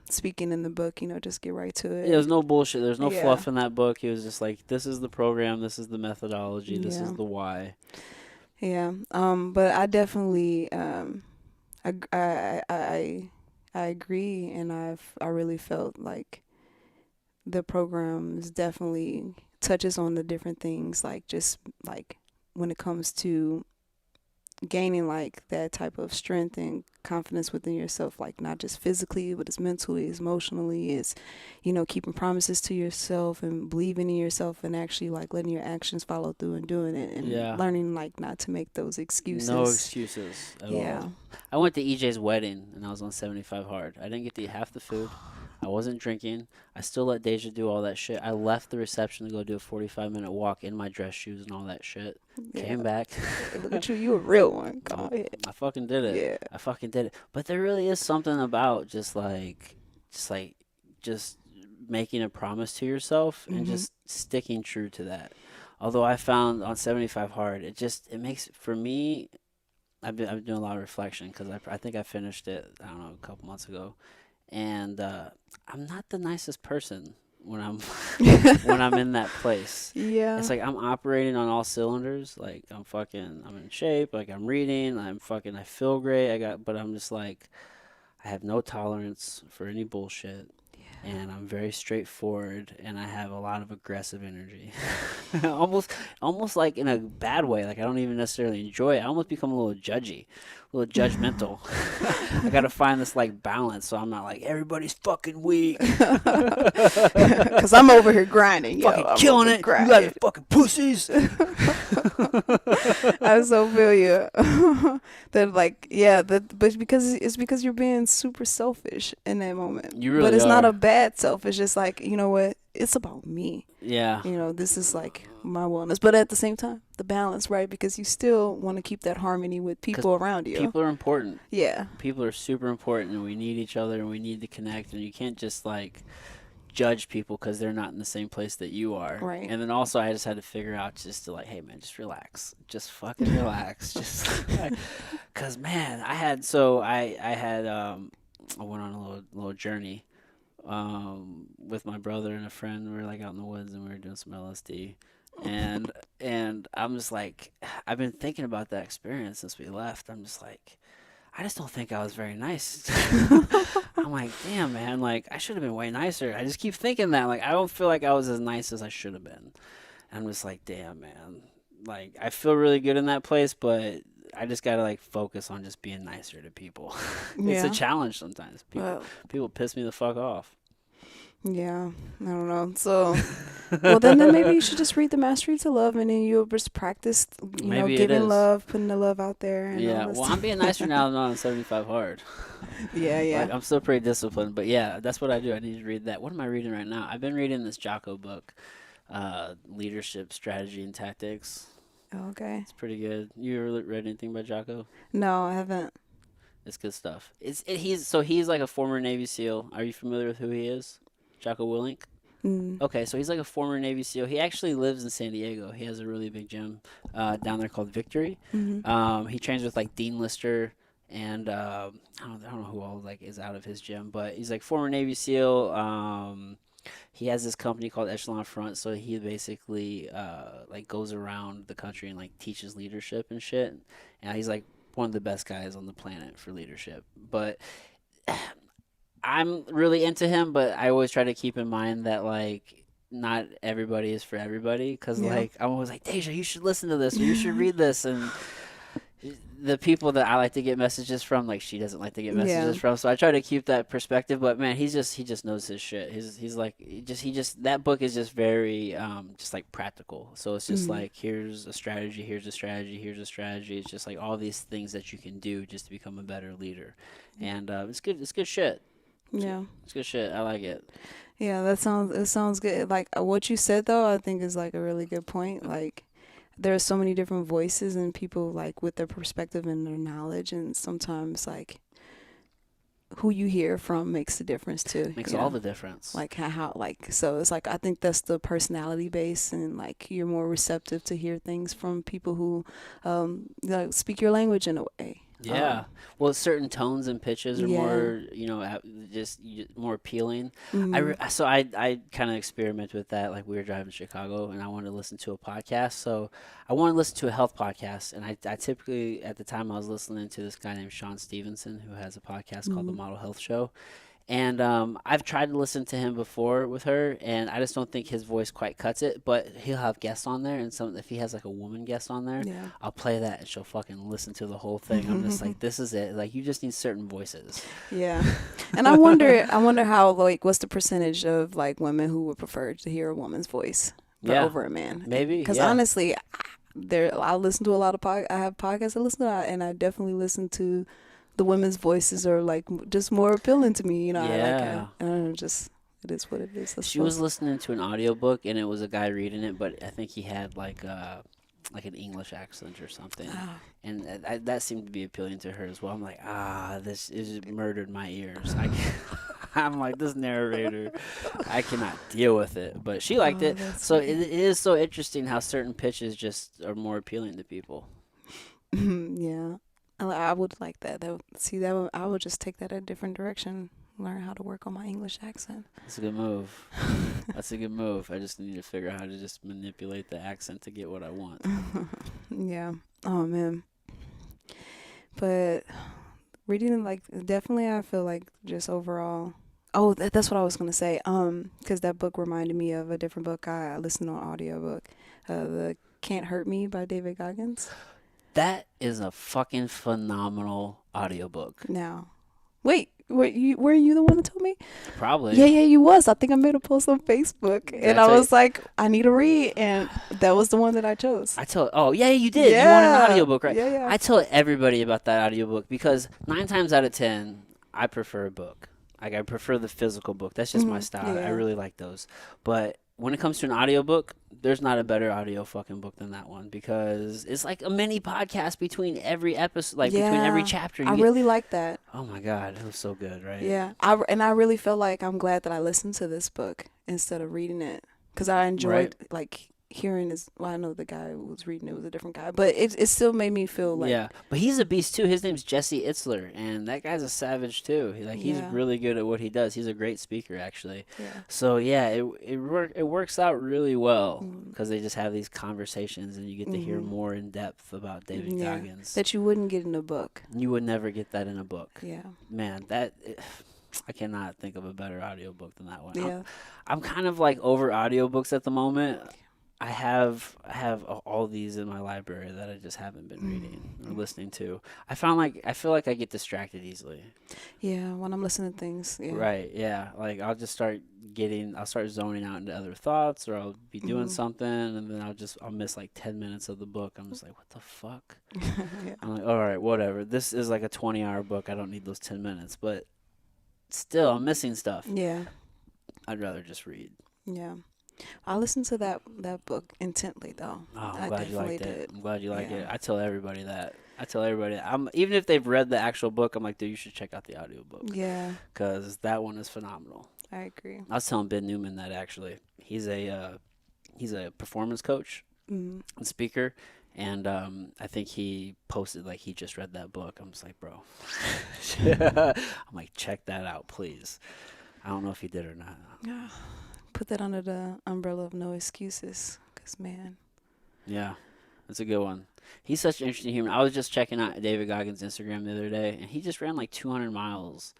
speaking in the book. Just get right to it. There's no bullshit. There's no Yeah. fluff in that book. He was just like, this is the program. This is the methodology. This Yeah. is the why. Yeah. But I definitely I agree, and I really felt like the program is definitely touches on the different things, like just like when it comes to gaining like that type of strength and confidence within yourself, like not just physically, but it's mentally, it's emotionally, it's keeping promises to yourself and believing in yourself and actually like letting your actions follow through and doing it and Yeah. learning like not to make those excuses. No excuses at Yeah. all. I went to EJ's wedding and I was on 75 hard. I didn't get to eat half the food. I wasn't drinking. I still let Deja do all that shit. I left the reception to go do a 45-minute walk in my dress shoes and all that shit. Yeah. Came back. Look at you a real one. Go ahead. I fucking did it. Yeah. I fucking did it. But there really is something about just making a promise to yourself and just sticking true to that. Although I found on 75 hard, it makes, for me, I've been doing a lot of reflection because I think I finished it, I don't know, a couple months ago. And I'm not the nicest person when I'm when I'm in that place. Yeah. It's like I'm operating on all cylinders. Like I'm in shape. Like I'm reading. I feel great. But I'm just like, I have no tolerance for any bullshit. And I'm very straightforward, and I have a lot of aggressive energy. almost like in a bad way. Like I don't even necessarily enjoy it. I almost become a little judgy, a little judgmental. I gotta find this like balance, so I'm not like everybody's fucking weak. Because I'm over here grinding, Fucking I'm killing over it. grinding. You guys are fucking pussies. I so feel you. That like, yeah, but because you're being super selfish in that moment. You really But it's not are. a bad self. It's just like, you know what? It's about me. Yeah. This is like my wellness. But at the same time, the balance, right? Because you still want to keep that harmony with people around you. People are important. Yeah. People are super important, and we need each other, and we need to connect, and you can't just like judge people because they're not in the same place that you are. Right. And then also I just had to figure out just to like, hey man, just relax. Just fucking relax. Just because man, I went on a little journey with my brother and a friend. We were like out in the woods and we were doing some LSD. And I'm just like, I've been thinking about that experience since we left. I'm just like, I just don't think I was very nice. I'm like, damn, man, like, I should have been way nicer. I just keep thinking that. Like, I don't feel like I was as nice as I should have been. And I'm just like, damn, man. Like, I feel really good in that place, but I just gotta like focus on just being nicer to people. It's a Yeah. challenge sometimes. Well, People piss me the fuck off. yeah. I don't know. So, well, then maybe you should just read The Mastery to Love, and then you'll just practice, Maybe it giving is. love, putting the love out there, and all Yeah. this Well, I'm stuff. being nicer now. I'm not on 75 hard. Yeah, Like yeah. I'm still pretty disciplined, but yeah, that's what I do. I need to read that. What am I reading right now? I've been reading this Jocko book, Leadership Strategy and Tactics. Okay. It's pretty good. You ever read anything by Jocko? No, I haven't. It's good stuff. He's like a former Navy SEAL. Are you familiar with who he is? Jocko Willink? Mm. Okay, so he's like a former Navy SEAL. He actually lives in San Diego. He has a really big gym down there called Victory. Mhm. He trains with like Dean Lister and I don't know who all like is out of his gym, but he's like former Navy SEAL. He has this company called Echelon Front, so he basically like goes around the country and like teaches leadership and shit. And he's like one of the best guys on the planet for leadership. But I'm really into him, but I always try to keep in mind that like not everybody is for everybody. Cause Yeah. like I'm always like, Deja, you should listen to this or you should read this, and the people that I like to get messages from, like she doesn't like to get Yeah. messages from. So I try to keep that perspective. But man, he just knows his shit. He's like he just that book is just very just like practical. So it's just Mhm. like here's a strategy, here's a strategy, here's a strategy. It's just like all these things that you can do just to become a better leader, and it's good. It's good shit. Yeah. It's good shit. I like it. Yeah, it sounds good. Like what you said though, I think is like a really good point. Like there are so many different voices and people like with their perspective and their knowledge, and sometimes like who you hear from makes a difference too, Makes all the difference. like how like so it's like I think that's the personality base, and like you're more receptive to hear things from people who speak your language in a way. Yeah. Well, certain tones and pitches are Yeah. more, more appealing. Mhm. I kind of experiment with that. Like we were driving to Chicago and I wanted to listen to a podcast. So I wanted to listen to a health podcast. And I typically, at the time, I was listening to this guy named Sean Stevenson, who has a podcast called The Mhm. Model Health Show. And I've tried to listen to him before with her, and I just don't think his voice quite cuts it. But he'll have guests on there, and if he has like a woman guest on there, Yeah. I'll play that, and she'll fucking listen to the whole thing. I'm just like, this is it. Like you just need certain voices. Yeah. And I wonder how like what's the percentage of like women who would prefer to hear a woman's voice Yeah, over a man? maybe. Because Yeah, honestly, I listen to a lot of I have podcasts I listen to, and I definitely listen to the women's voices are like just more appealing to me. yeah. I don't know, just it is what it is. I She was suppose. listening to an audiobook, and it was a guy reading it, but I think he had like an English accent or something, Ah. and that seemed to be appealing to her as well. I'm like, this is murdered my ears. I'm like, this narrator, I cannot deal with it. But she liked Oh, it, that's so funny. it is so interesting how certain pitches just are more appealing to people. Yeah. I would like that. I would just take that a different direction. Learn how to work on my English accent. That's a good move. That's a good move. I just need to figure out how to just manipulate the accent to get what I want. Yeah. Oh man. But reading like definitely I feel like just overall. Oh, that's what I was gonna say. Because that book reminded me of a different book I listened on audiobook. The Can't Hurt Me by David Goggins. That is a fucking phenomenal audiobook. Now, wait, were you the one that told me? Probably. Yeah, yeah, you was. I think I made a post on Facebook, and I That's was like, I need to read, and that was the one that I chose. oh yeah, you did. You wanted an Yeah, audiobook, right? yeah, yeah. I tell everybody about that audiobook because 9 times out of 10, I prefer a book. Like I prefer the physical book. That's just my style. I Yeah. really like those. But when it comes to an audiobook, there's not a better audio fucking book than that one because it's like a mini podcast between every episode, like between every Yeah, chapter. I really like that. Oh my god, it was so good, right? Yeah, I really felt like I'm glad that I listened to this book instead of reading it because I enjoyed like hearing this. Well, I know the guy who was reading it was a different guy, but it still made me feel like Yeah, but he's a beast too. His name's Jesse Itzler, and that guy's a savage too. He's Yeah. really good at what he does. He's a great speaker, actually. yeah. So yeah, it works out really well Mm. because they just have these conversations, and you get to hear Mhm. more in depth about David Yeah, Goggins. that you wouldn't get in a book. You would never get that in a book. Yeah, Man, I cannot think of a better audiobook than that one. yeah. I'm kind of like over audiobooks at the moment. I have all these in my library that I just haven't been reading or listening to. I feel like I get distracted easily. Yeah, when I'm listening to things, yeah. Right, yeah. Like I'll start zoning out into other thoughts, or I'll be doing Hmm. something and then I'll miss like 10 minutes of the book. I'm just like, what the fuck? Yeah. I'm like, all right, whatever. This is like a 20-hour book. I don't need those 10 minutes, but still I'm missing stuff. Yeah. I'd rather just read. Yeah. I listened to that book intently though. Oh, I'm I glad you definitely liked it. did. I'm glad you like Yeah. it. I tell everybody that. I tell everybody that. I'm even if they've read the actual book, I'm like, dude, you should check out the audiobook Yeah, because that one is phenomenal. I agree. I was telling Ben Newman that actually. He's a performance coach Mm. and speaker, and I think he posted like he just read that book. I'm just like, bro, I'm like, check that out, please. I don't know if he did or not. Yeah. Put that under the umbrella of no excuses. Cause man. Yeah, that's a good one. He's such an interesting human. I was just checking out David Goggins' Instagram the other day, and he just ran like 200 miles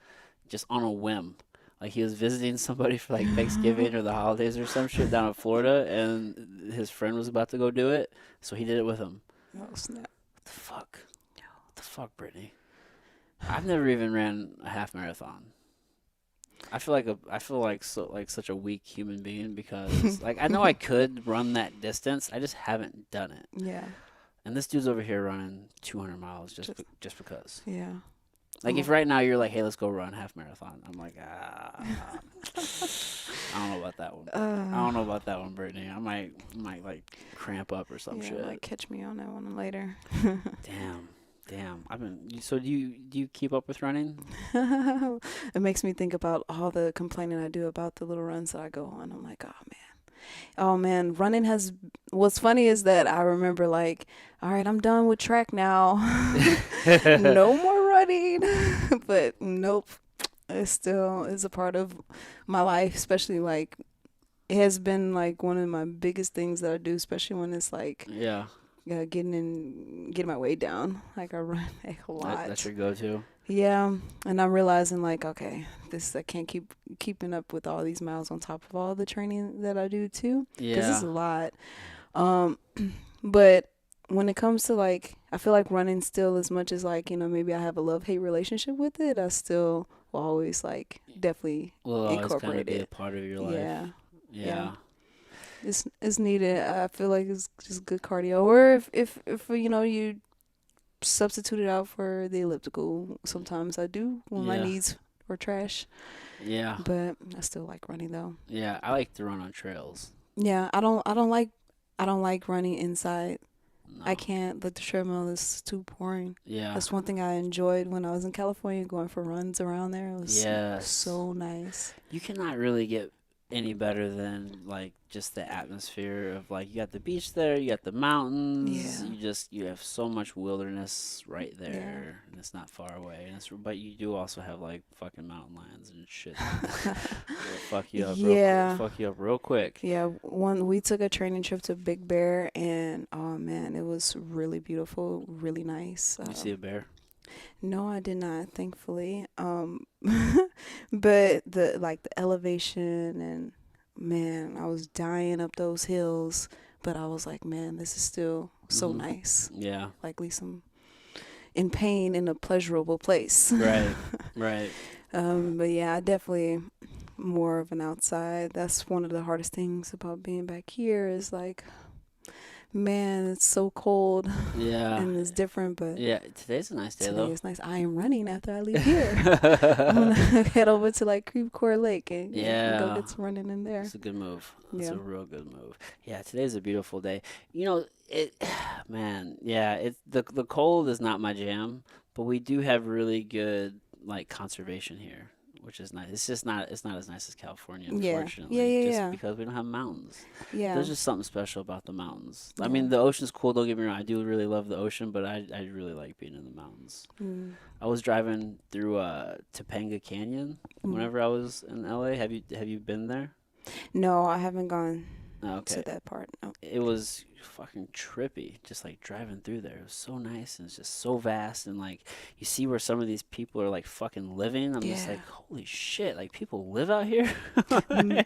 just on a whim. Like he was visiting somebody for like Thanksgiving or the holidays or some shit down in Florida, and his friend was about to go do it, so he did it with him. Oh snap. What the fuck? What the fuck, Brittany? I've never even ran a half marathon. I feel like such a weak human being because like I know I could run that distance. I just haven't done it. Yeah. And this dude's over here running 200 miles Just just because. yeah. Like if right now you're like, "Hey, let's go run half marathon." I'm like, I don't know about that one. I Uh, don't know about that one, Brittany. I might like cramp up or some yeah, shit. like catch me on that one later. Damn. Damn. So do you keep up with running? It makes me think about all the complaining I do about the little runs that I go on. I'm like, oh man. Oh man, running has. What's funny is that I remember like, all right, I'm done with track now. No more running. But nope, it still is a part of my life, especially like it has been like one of my biggest things that I do, especially when it's like Yeah. getting my weight down. Like I run a That's lot. your go-to. Yeah, and I'm realizing like, okay, this I can't keep keeping up with all these miles on top of all the training that I do too, because it's Yeah. a lot. Um, but when it comes to like, I feel like running still, as much as like maybe I have a love hate relationship with it, I still will always like definitely Will always kind of incorporate be a it. part of your life. Yeah, yeah. Yeah. It's needed. I feel like it's just good cardio. Or if you substitute it out for the elliptical. Sometimes I do when my Yeah. knees are trash, Yeah. but I still like running though. Yeah. I like to run on trails. Yeah, I don't like running inside. I No. can't. Like the treadmill is too boring. Yeah. That's one thing I enjoyed when I was in California, going for runs around there. It was Yes. so nice. You cannot really get any better than like just the atmosphere of like you got the beach there, you got the mountains, Yeah, you have so much wilderness right yeah. there, and it's not far away. But you do also have like fucking mountain lions and shit. It'll Yeah. fuck you up real quick. Yeah, one we took a training trip to Big Bear, and oh man, it was really beautiful, really nice. You see a bear? No, I did not, thankfully. But the elevation, and man, I was dying up those hills, but I was like, man, this is still so Hmm. nice. Yeah. Like at least I'm in pain in a pleasurable place. Right. Right. But yeah, I definitely more of an outside. That's one of the hardest things about being back here is like, man, it's so cold Yeah. and it's different, but Yeah. Today's a nice day today though. is nice. I am running after I leave here. I'm gonna head over to like Creve Coeur Lake and go Yeah. get some running in there. That's a good move. That's Yeah. a real good move. Yeah, today's a beautiful day. It, man, yeah, the cold is not my jam, but we do have really good like conservation here, which is nice. It's not as nice as California, Yeah. Yeah. unfortunately, Yeah. just Yeah. because we don't have mountains. Yeah. There's just something special about the mountains. I Yeah. mean, the ocean's cool, don't get me wrong. I do really love the ocean, but I really like being in the mountains. Mm. I was driving through Topanga Canyon Mm. whenever I was in LA. Have you been there? No, I haven't gone. to Okay. that part. No. It was fucking trippy, just like driving through there. It was so nice and it's just so vast, and like you see where some of these people are like fucking living. I'm just Yeah. like, holy shit! Like people live out here.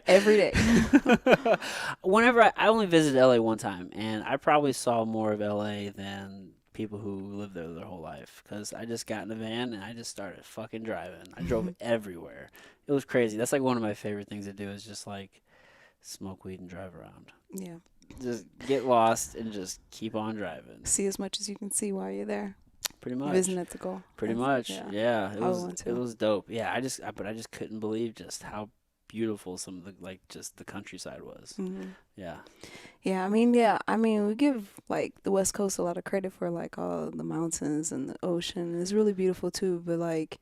Every day. Whenever I only visited LA one time, and I probably saw more of LA than people who live there their whole life. Because I just got in the van and I just started fucking driving. I drove everywhere. It was crazy. That's like one of my favorite things to do is just like smoke weed and drive around. Yeah. Just get lost and just keep on driving. See as much as you can see while you're there. Pretty much. Visiting at the goal. Pretty much. Yeah. Yeah. I would want It to. was dope. Yeah, but I just couldn't believe just how beautiful some of the like just the countryside was. Yeah. Yeah, I mean, we give like the West Coast a lot of credit for like all the mountains and the ocean. It's really beautiful too, but like,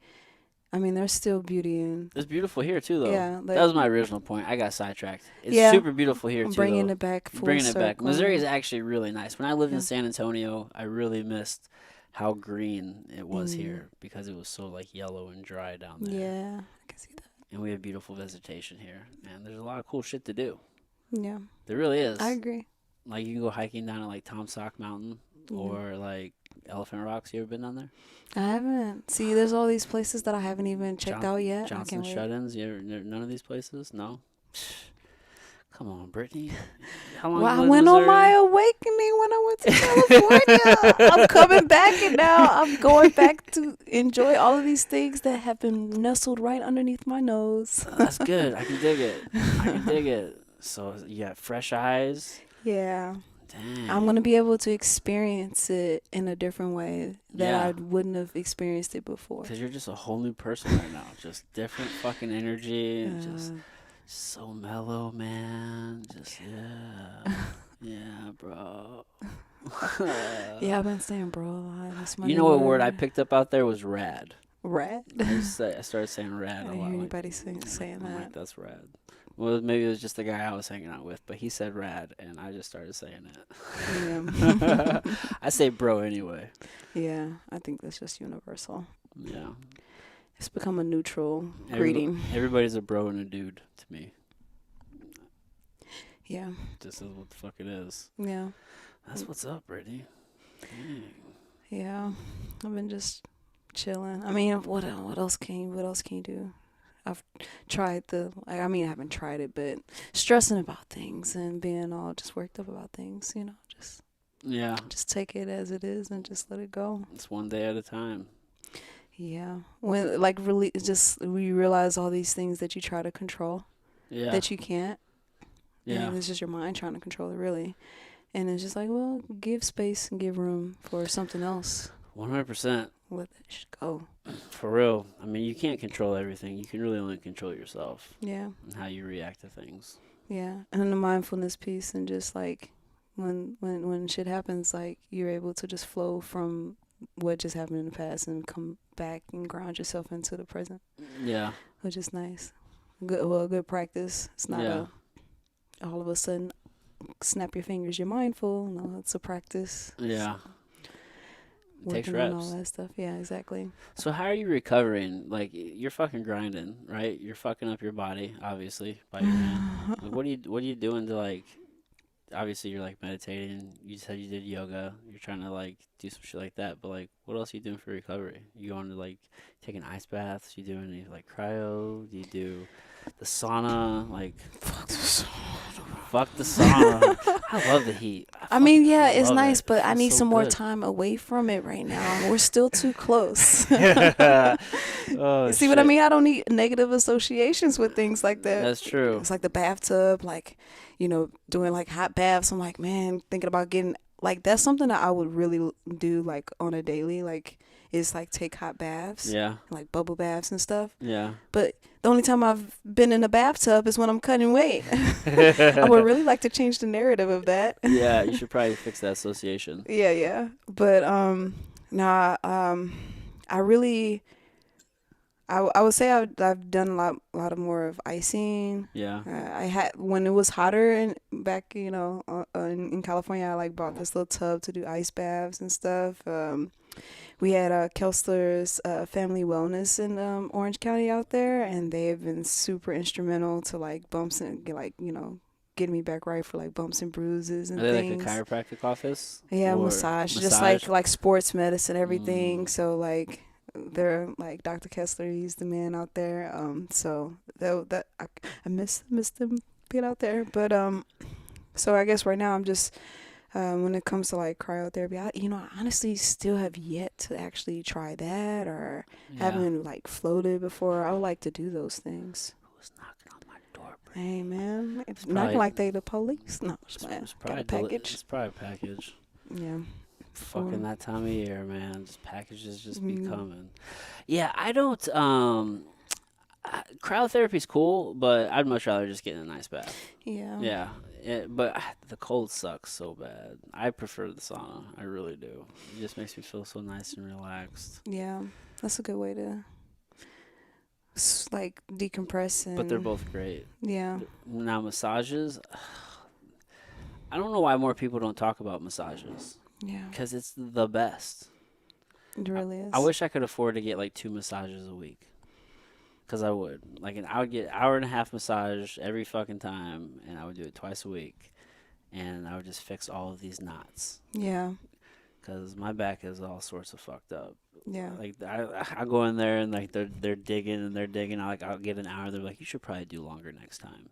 I mean, there's still beauty in. It's beautiful here too, though. Yeah, like, that was my original point. I got sidetracked. It's yeah, super beautiful here too, bringing though. it back full Bringing it back. circle. Missouri is actually really nice. When I lived Yeah. in San Antonio, I really missed how green it was here because it was so like yellow and dry down there. Yeah, I can see that. And we have beautiful vegetation here, and there's a lot of cool shit to do. Yeah, There really is. I agree. Like you can go hiking down at like Tom Sock Mountain or like Elephant Rocks. You ever been down there? I haven't. See, there's all these places that I haven't even checked out yet. Johnson I can't wait. Shut-ins. None of these places? No. Come on, Brittney. How long? Well, you I lived went in on my Missouri? awakening when I went to California. I'm coming back, and now I'm going back to enjoy all of these things that have been nestled right underneath my nose. That's good. I can dig it. I can dig it. So you got fresh eyes. Yeah. Dang. I'm going to be able to experience it in a different way that Yeah. I wouldn't have experienced it before. Because you're just a whole new person right now. Just different fucking energy. And just Uh, so mellow, man. Just, yeah. Yeah, bro. yeah, I've been saying bro a lot. That's my You new know what word I picked up out there was rad. Rat? I started saying rad I a didn't lot. hear Like, anybody saying I'm like, that. that's rad. Well, maybe it was just the guy I was hanging out with, but he said rad, and I just started saying it. Yeah. I say bro anyway. Yeah, I think that's just universal. Yeah. It's become a neutral greeting. Everybody's a bro and a dude to me. Yeah. This is what the fuck it is. Yeah. That's what's up, Brittany. Dang. Yeah. I've been just chilling. I mean, what else can you do? I've tried I haven't tried it, but stressing about things and being all just worked up about things, Yeah. just take it as it is and just let it go. It's one day at a time. Yeah. When really just we realize all these things that you try to control Yeah. that you can't. Yeah. And it's just your mind trying to control it, really. And it's just like, well, give space and give room for something else. 100%. Let that shit go. For real. I mean, you can't control everything. You can really only control yourself Yeah. and how you react to things. Yeah. And then the mindfulness piece and just like when shit happens, like you're able to just flow from what just happened in the past and come back and ground yourself into the present. Yeah. Which is nice. Good practice. It's not all of a sudden snap your fingers, you're mindful. No, it's a practice. Yeah. It takes Working on reps. all that stuff. Yeah, exactly. So how are you recovering? Like you're fucking grinding, right? You're fucking up your body, obviously, by your hand. Like, what are you doing to like? Obviously, you're like meditating. You said you did yoga. You're trying to like do some shit like that. But like, what else are you doing for recovery? You going to like taking ice baths? You doing any like cryo? Do you do the sauna? Like, fuck the sauna. I love the heat. I mean, yeah, it's love nice, it. but It I feels need so some more good. time away from it right now. We're still too close. Oh, See what I shit. mean? I don't need negative associations with things like that. That's true. It's like the bathtub, like, doing like hot baths. I'm like, man, thinking about getting like that's something that I would really do like on a daily, like is like take hot baths, Yeah. like bubble baths and stuff. Yeah. But the only time I've been in a bathtub is when I'm cutting weight. I would really like to change the narrative of that. Yeah, you should probably fix that association. Yeah. But I would say I've done a lot of more of icing. Yeah. I had when it was hotter and back in California, I like bought this little tub to do ice baths and stuff. We had Kelsler's Family Wellness in Orange County out there, and they've been super instrumental to like bumps and getting me back right for like bumps and bruises and Are they like a things. chiropractic office? Yeah, Or massage, just massage? like sports medicine, everything. Mm. So like they're like Dr. Kessler, he's the man out there. So that I miss them being out there. But so I guess right now I'm just when it comes to like cryotherapy, I honestly still have yet to actually try that or Yeah. haven't like floated before. I would like to do those things. Who's knocking on my door, Brittany? Hey man, it's knocking Probably like they the police. No, man, it's got probably a package. it's probably a package. Yeah. Fucking For that time of year, man. Just packages just be mm, coming. Yeah, I don't. Cryotherapy's cool, but I'd much rather just get in a nice bath. yeah. Yeah, but the cold sucks so bad. I prefer the sauna. I really do. It just makes me feel so nice and relaxed. Yeah, that's a good way to like decompress But they're and both great. yeah, Now massages, I don't know why more people don't talk about massages yeah, because it's the best. it really I is. wish I could afford to get like 2 massages a week. Cause I would I would get hour and a half massage every fucking time, and I would do it twice a week, and I would just fix all of these knots. Yeah, Cause my back is all sorts of fucked up. yeah, Like I go in there and like they're digging and they're digging. I'll get an hour. They're like, you should probably do longer next time.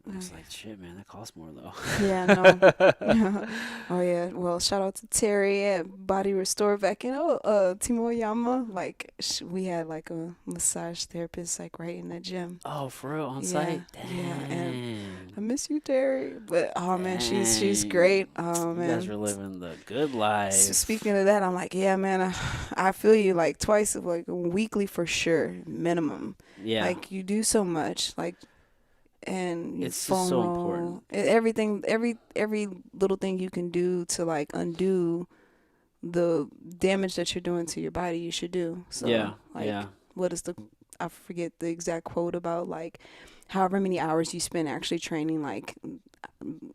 I was like, shit, man, that costs more though. yeah. No. Oh yeah. Well, shout out to Terry at Body Restore back in Timoyama. Like we had like a massage therapist like right in the gym. Oh, for real, on Yeah, site? yeah, and Dang. I miss you, Terry. But oh man, she's Dang. great. Oh You guys man. were living the good life. Speaking of that, I'm like, yeah, man, I feel you like twice, like weekly for sure, minimum. Yeah. Like you do so much, like, and you It's just so important. everything, every little thing you can do to like undo the damage that you're doing to your body, you should do. So, Yeah. like, Yeah. what is I forget the exact quote about like however many hours you spend actually training, like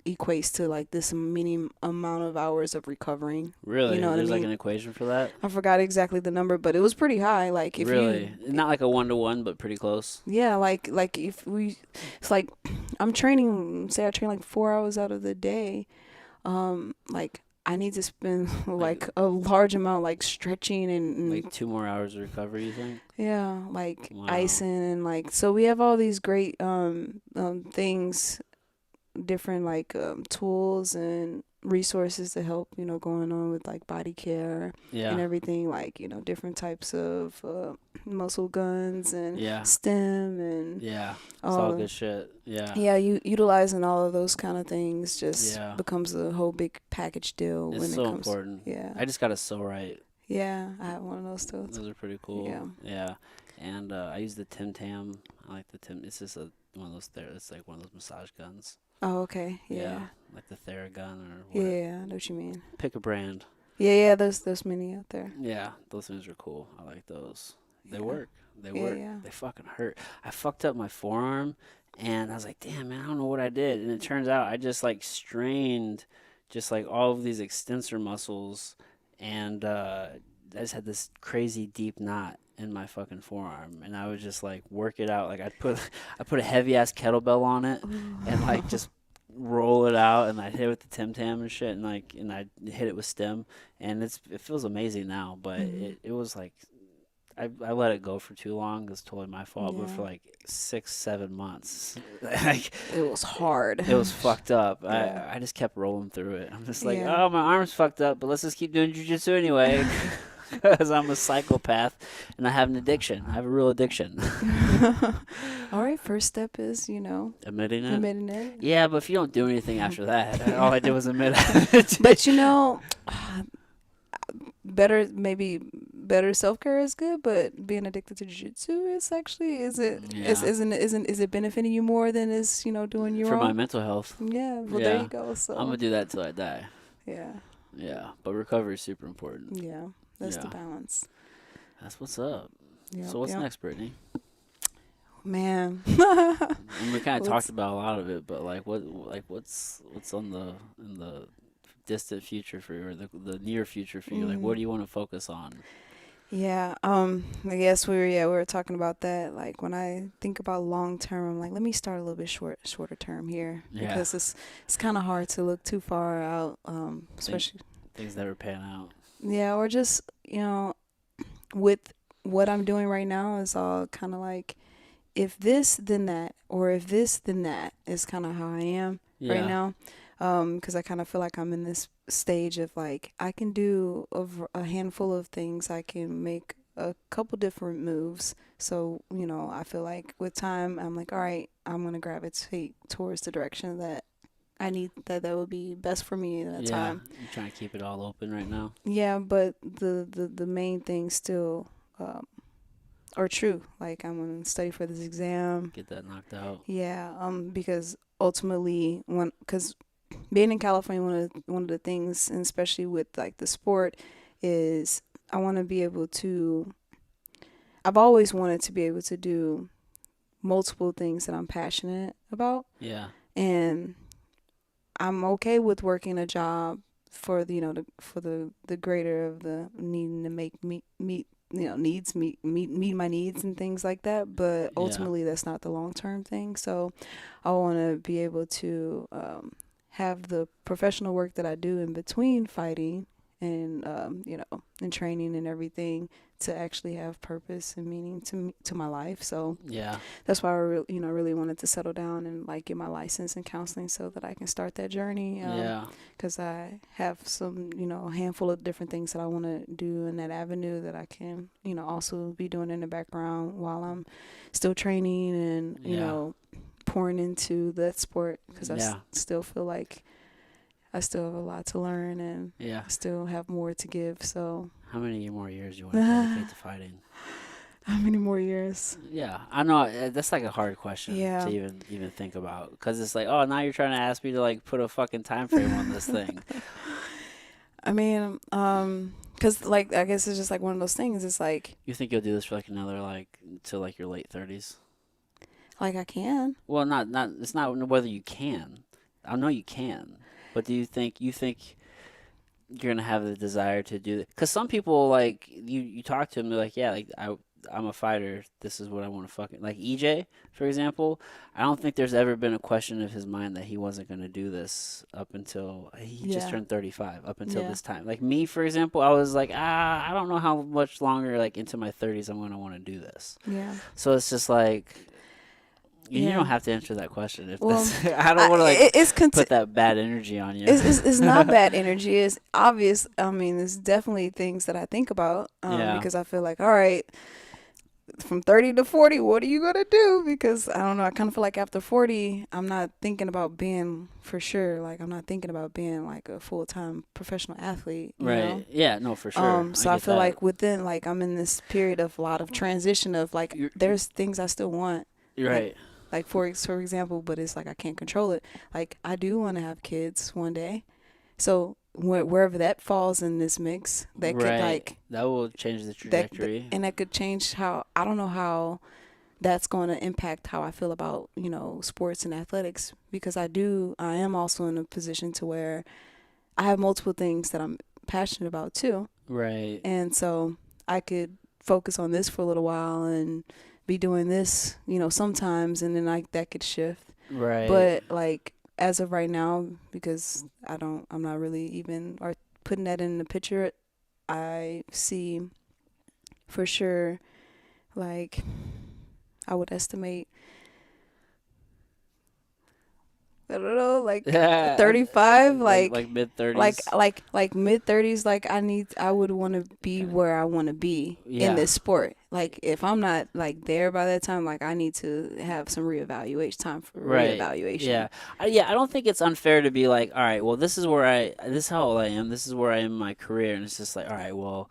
equates to like this many amount of hours of recovering. Really? You know what I There's like mean? an equation for that? I forgot exactly the number, but it was pretty high. Like if Really? you, Not like a 1-to-1, but pretty close. yeah, like if we, it's like I'm training. Say I train like 4 hours out of the day. Like I need to spend like a large amount like stretching and Like 2 more hours of recovery, you think? yeah, like Wow. icing and like so we have all these great things, different like tools and resources to help going on with like body care Yeah. and everything, like different types of muscle guns and Yeah. stem and Yeah. It's all all good shit. Yeah. yeah, you utilizing all of those kind of things just Yeah. becomes a whole big package deal when It's it so comes. important. Yeah, I just got a sew right. yeah, I have one of those too. Those are pretty cool. Yeah. Yeah. And I use the Tim Tam. I like the Tim. It's just one of those it's like one of those massage guns. Oh, okay. Yeah. Like the Theragun or Yeah, whatever. yeah, I know what you mean. Pick a brand. Yeah, there's many out there. Yeah, those things are cool. I like those. They Yeah. work. They Yeah, work. yeah. They fucking hurt. I fucked up my forearm, and I was like, damn, man, I don't know what I did. And it turns out I just like strained just like all of these extensor muscles, and I just had this crazy deep knot in my fucking forearm, and I would just like work it out. Like I put a heavy ass kettlebell on it, and like just roll it out, and I'd hit it with the Tim Tam and shit, and I'd hit it with stem, and it feels amazing now, but it was like I let it go for too long. It's totally my fault, but for Yeah. like 6-7 months, like It was hard. it was fucked up. Yeah. I just kept rolling through it. I'm just like, Yeah. oh, my arm's fucked up, but let's just keep doing jujitsu anyway. Because I'm a psychopath and I have an addiction. I have a real addiction. All right, first step is, Admitting it? admitting it. Yeah, but if you don't do anything after that, all I did was admit it. But better self-care is good, but being addicted to jiu-jitsu is actually is it benefiting you more than is, doing your For own? my mental health. Yeah, well Yeah. there you go. So I'm going to do that till I die. yeah. Yeah, but recovery is super important. Yeah. That's the Yeah. balance. That's what's up. Yeah. So what's next, Brittany? Man. And we kind of What's- talked about a lot of it, but what's in the distant future for you, or the near future for you? Like, what do you want to focus on? Yeah. I guess we were talking about that. Like when I think about long term, I'm like, let me start a little bit shorter term here Yeah. because it's kind of hard to look too far out. Think Especially things never pan out. yeah, or just with what I'm doing right now is all kind of like if this then that, or if this then that is kind of how I am right Yeah. now. Because I kind of feel like I'm in this stage of like I can do a handful of things. I can make a couple different moves. So I feel like with time, I'm like, all right, I'm gonna gravitate towards the direction that I need that would be best for me at that Yeah. time. You're trying to keep it all open right now. Yeah, but the main thing still um, are true. Like I'm gonna study for this exam. Get that knocked out. Yeah, because ultimately, because being in California, one of the things, and especially with like the sport, is I want to be able to. I've always wanted to be able to do multiple things that I'm passionate about, Yeah. and I'm okay with working a job for for the greater of the needing to make meet needs meet my needs and things like that, but Yeah. ultimately that's not the long term thing. So I want to be able to have the professional work that I do in between fighting and and training and everything to actually have purpose and meaning to my life. So Yeah. that's why really wanted to settle down and like get my license in counseling so that I can start that journey. Yeah. Because I have some, a handful of different things that I want to do in that avenue that I can, also be doing in the background while I'm still training and, Yeah. pouring into that sport because Yeah. still feel like I still have a lot to learn and Yeah. I still have more to give. So, How many more years do you want to dedicate to fighting? how many more years? Yeah, I know that's like a hard question to Yeah. even think about because it's like, oh, now you're trying to ask me to like put a fucking time frame on this thing. I mean, cause like I guess it's just like one of those things. It's You think you'll do this for like another like till like your late 30s? like I can. Well, not it's not whether you can. I know you can, but do you think you're gonna have the desire to do it? Because some people like you talk to them, they're like, yeah, like I'm a fighter. This is what I want to fucking like EJ, for example. I don't think there's ever been a question of his mind that he wasn't gonna do this up until he just Yeah. turned 35. Up until Yeah. this time, like me, for example, I was like, I don't know how much longer like into my 30s I'm gonna want to do this. Yeah. So it's just like you don't Yeah. have to answer that question if Well, that's. I don't want to like it's put that bad energy on you. it's not bad energy. It's obvious. I mean, it's definitely things that I think about Yeah. because I feel like, all right, from 30 to 40, what are you going to do? Because I don't know. I kind of feel like after 40, I'm not thinking about being for sure. Like, I'm not thinking about being like a full time professional athlete, you know? Right. Yeah. No, for sure. I So I get feel that. like within, like, I'm in this period of a lot of transition of like, You're, there's things I still want. you're Like, right. for example, but it's like I can't control it. Like, I do want to have kids one day. So wherever that falls in this mix, that could Right. like, That will change the that trajectory. and that could change how I don't know how that's going to impact how I feel about sports and athletics because I am also in a position to where I have multiple things that I'm passionate about too, Right. and so I could focus on this for a little while and be doing this sometimes, and then that could shift. Right. But like as of right now, because I'm not really even or putting that in the picture, I see for sure like I would estimate, I don't know, like Yeah. 35, Like mid thirties. like mid 30s. Like I would want to be Okay. where I want to be in Yeah. this sport. Like if I'm not like there by that time, like I need to have some reevaluation time for Right. reevaluation. Yeah. Yeah. I don't think it's unfair to be like, all right, well, this is where this is how old I am. This is where I am in my career, and it's just like, all right, well,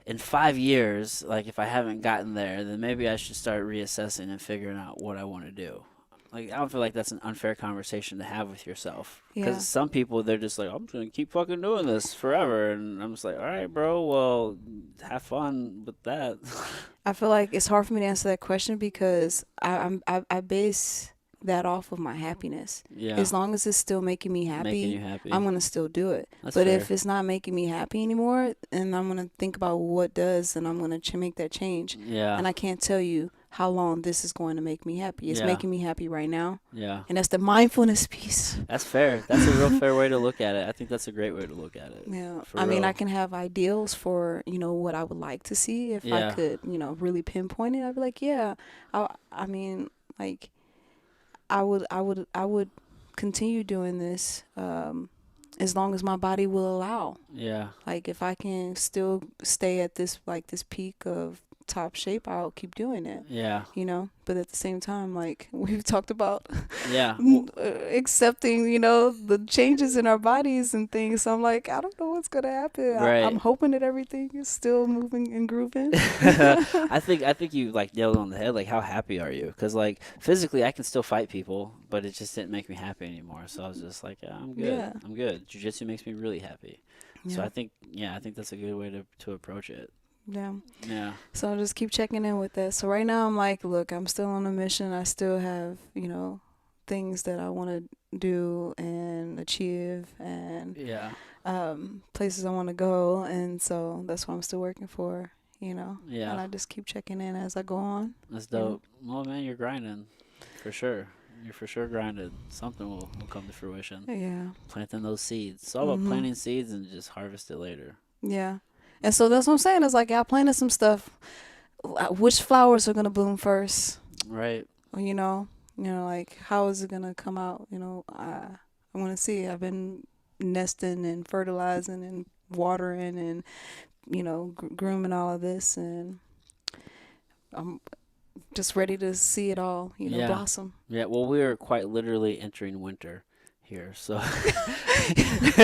in 5 years, like if I haven't gotten there, then maybe I should start reassessing and figuring out what I want to do. Like I don't feel like that's an unfair conversation to have with yourself. Yeah. Because some people they're just like, I'm just gonna keep fucking doing this forever, and I'm just like, all right, bro, well, have fun with that. I feel like it's hard for me to answer that question because I base that off of my happiness. Yeah. As long as it's still making me Making you happy, happy. I'm gonna still do it. That's But fair. if it's not making me happy anymore, and I'm gonna think about what does, and I'm gonna make that change. Yeah. And I can't tell you how long this is going to make me happy. It's Yeah. making me happy right now, Yeah. and that's the mindfulness piece. That's fair. That's a real fair way to look at it. I think that's a great way to look at it. Yeah, For I mean, real. I can have ideals for what I would like to see if I Yeah. could, really pinpoint it. I'd be like, yeah, I mean, like, I would continue doing this, as long as my body will allow. Yeah. Like, if I can still stay at this peak of top shape, I'll keep doing it. Yeah. But at the same time, like we've talked about, Yeah. accepting, the changes in our bodies and things. So I'm like, I don't know what's gonna happen. Right. I'm hoping that everything is still moving and grooving. I think you like nailed it on the head. Like, how happy are you? Because like physically, I can still fight people, but it just didn't make me happy anymore. So I was just like, yeah, I'm good. Yeah. I'm good. Jiu-Jitsu makes me really happy. So Yeah. I think that's a good way to approach it. Yeah. Yeah. So I'll just keep checking in with that. So right now I'm like, look, I'm still on a mission. I still have, things that I want to do and achieve, and Yeah. places I want to go. And so that's what I'm still working for, And Yeah. I just keep checking in as I go on. That's dope. Well, man, you're grinding for sure. You're for sure grinding. Something will come to fruition. Yeah. Planting those seeds. It's all about planting seeds and just harvest it later. Yeah. And so that's what I'm saying. It's like, I planted some stuff. Which flowers are going to bloom first? Right. Like, how is it going to come out? I want to see. I've been nesting and fertilizing and watering and, grooming all of this. And I'm just ready to see it all, Yeah. blossom. Yeah. Well, we are quite literally entering winter here, so I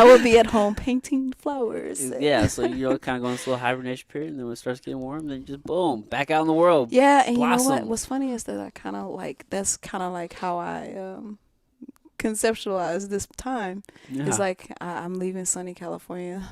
will be at home painting flowers. yeah. So kind of going this little hibernation period, and then when it starts getting warm, then just boom, back out in the world. Yeah, and you know what? Blossom. What's funny is that that's kind of like how I conceptualize this time. Yeah. It's like I'm leaving sunny California.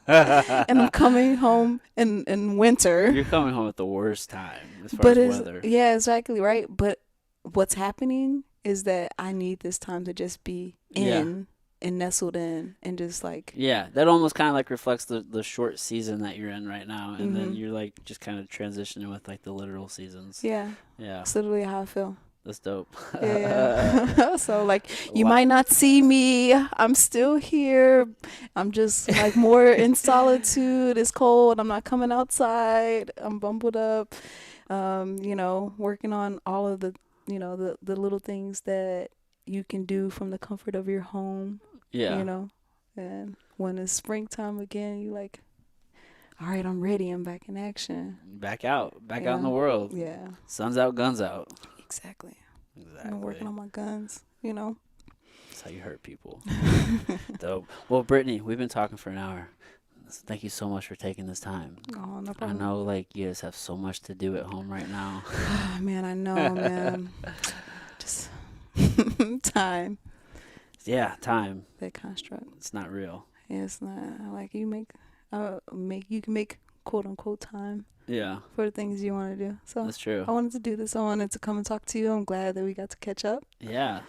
And I'm coming home in winter. You're coming home at the worst time as far But as weather. yeah, exactly right. But what's happening is that I need this time to just be in and nestled in and just like. Yeah, that almost kind of like reflects the short season that you're in right now, and then you're like just kind of transitioning with like the literal seasons. Yeah. Yeah. That's literally how I feel. That's dope. Yeah. So like, you might not see me. I'm still here. I'm just like more in solitude. It's cold. I'm not coming outside. I'm bumbled up. Working on all of the the little things that you can do from the comfort of your home. Yeah. And when it's springtime again, you like, all right, I'm ready. I'm back in action. Back out in the world. Yeah. Sun's out, guns out. Exactly. Exactly. I'm working on my guns. That's how you hurt people. Dope. Well, Brittney, we've been talking for an hour. Thank you so much for taking this time. Oh, no I problem. know, like, you guys have so much to do at home right now. Man, I know, man. Just time. Yeah, time. That construct. It's not real. Yeah, it's not like you can make quote unquote time Yeah, for the things you want to do. So that's true. I wanted to do this. I wanted to come and talk to you. I'm glad that we got to catch up. Yeah.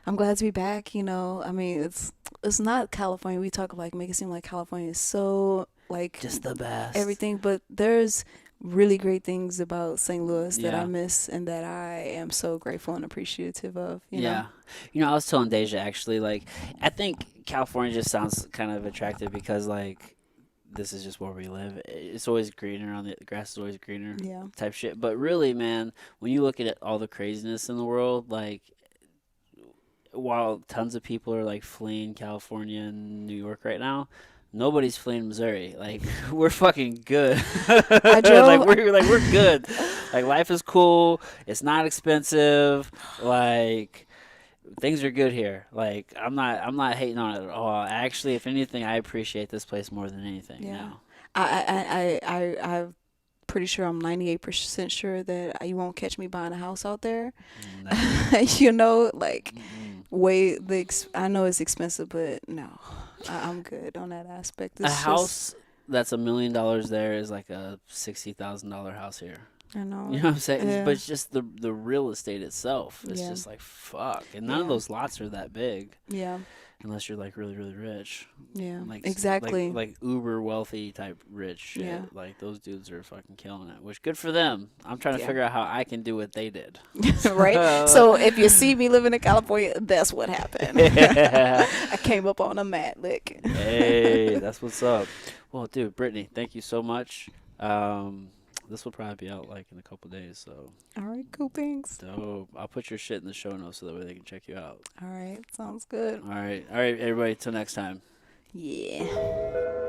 I'm glad to be back. I mean, it's not California. We talk like make it seem like California is so like Just the best. everything, but there's really great things about St. Louis that Yeah. I miss and that I am so grateful and appreciative of. You know? I was telling Deja actually, like, I think California just sounds kind of attractive because, like, this is just where we live. It's always greener the grass is always greener. Yeah. Type shit. But really, man, when you look at all the craziness in the world, like, while tons of people are like fleeing California and New York right now, nobody's fleeing Missouri. Like, we're fucking good. I drove- we're good. Like, life is cool. It's not expensive. Like, things are good here. Like, I'm not hating on it at all. Actually, if anything, I appreciate this place more than anything now. I'm pretty sure I'm 98% sure that you won't catch me buying a house out there. Like I know it's expensive, but no, I'm good on that aspect. A house that's $1 million there is like a $60,000 house here. I know. You know what I'm saying? Yeah. But it's just the real estate itself. It's Yeah. just like fuck, and none of Yeah. those lots are that big Yeah. unless you're like really really rich, Yeah. like Exactly. like uber wealthy type rich shit. Yeah. Like those dudes are fucking killing it, which good for them. I'm trying to Yeah. figure out how I can do what they did. Right? So if you see me living in California, that's what happened. I came up on a mat lick. Hey, that's what's up. Well, dude, Brittany, thank you so much. This will probably be out like in a couple days, so All right, cool. Thanks. dope. I'll put your shit in the show notes so that way they can check you out. All right, sounds good. All right, everybody. Till next time. Yeah.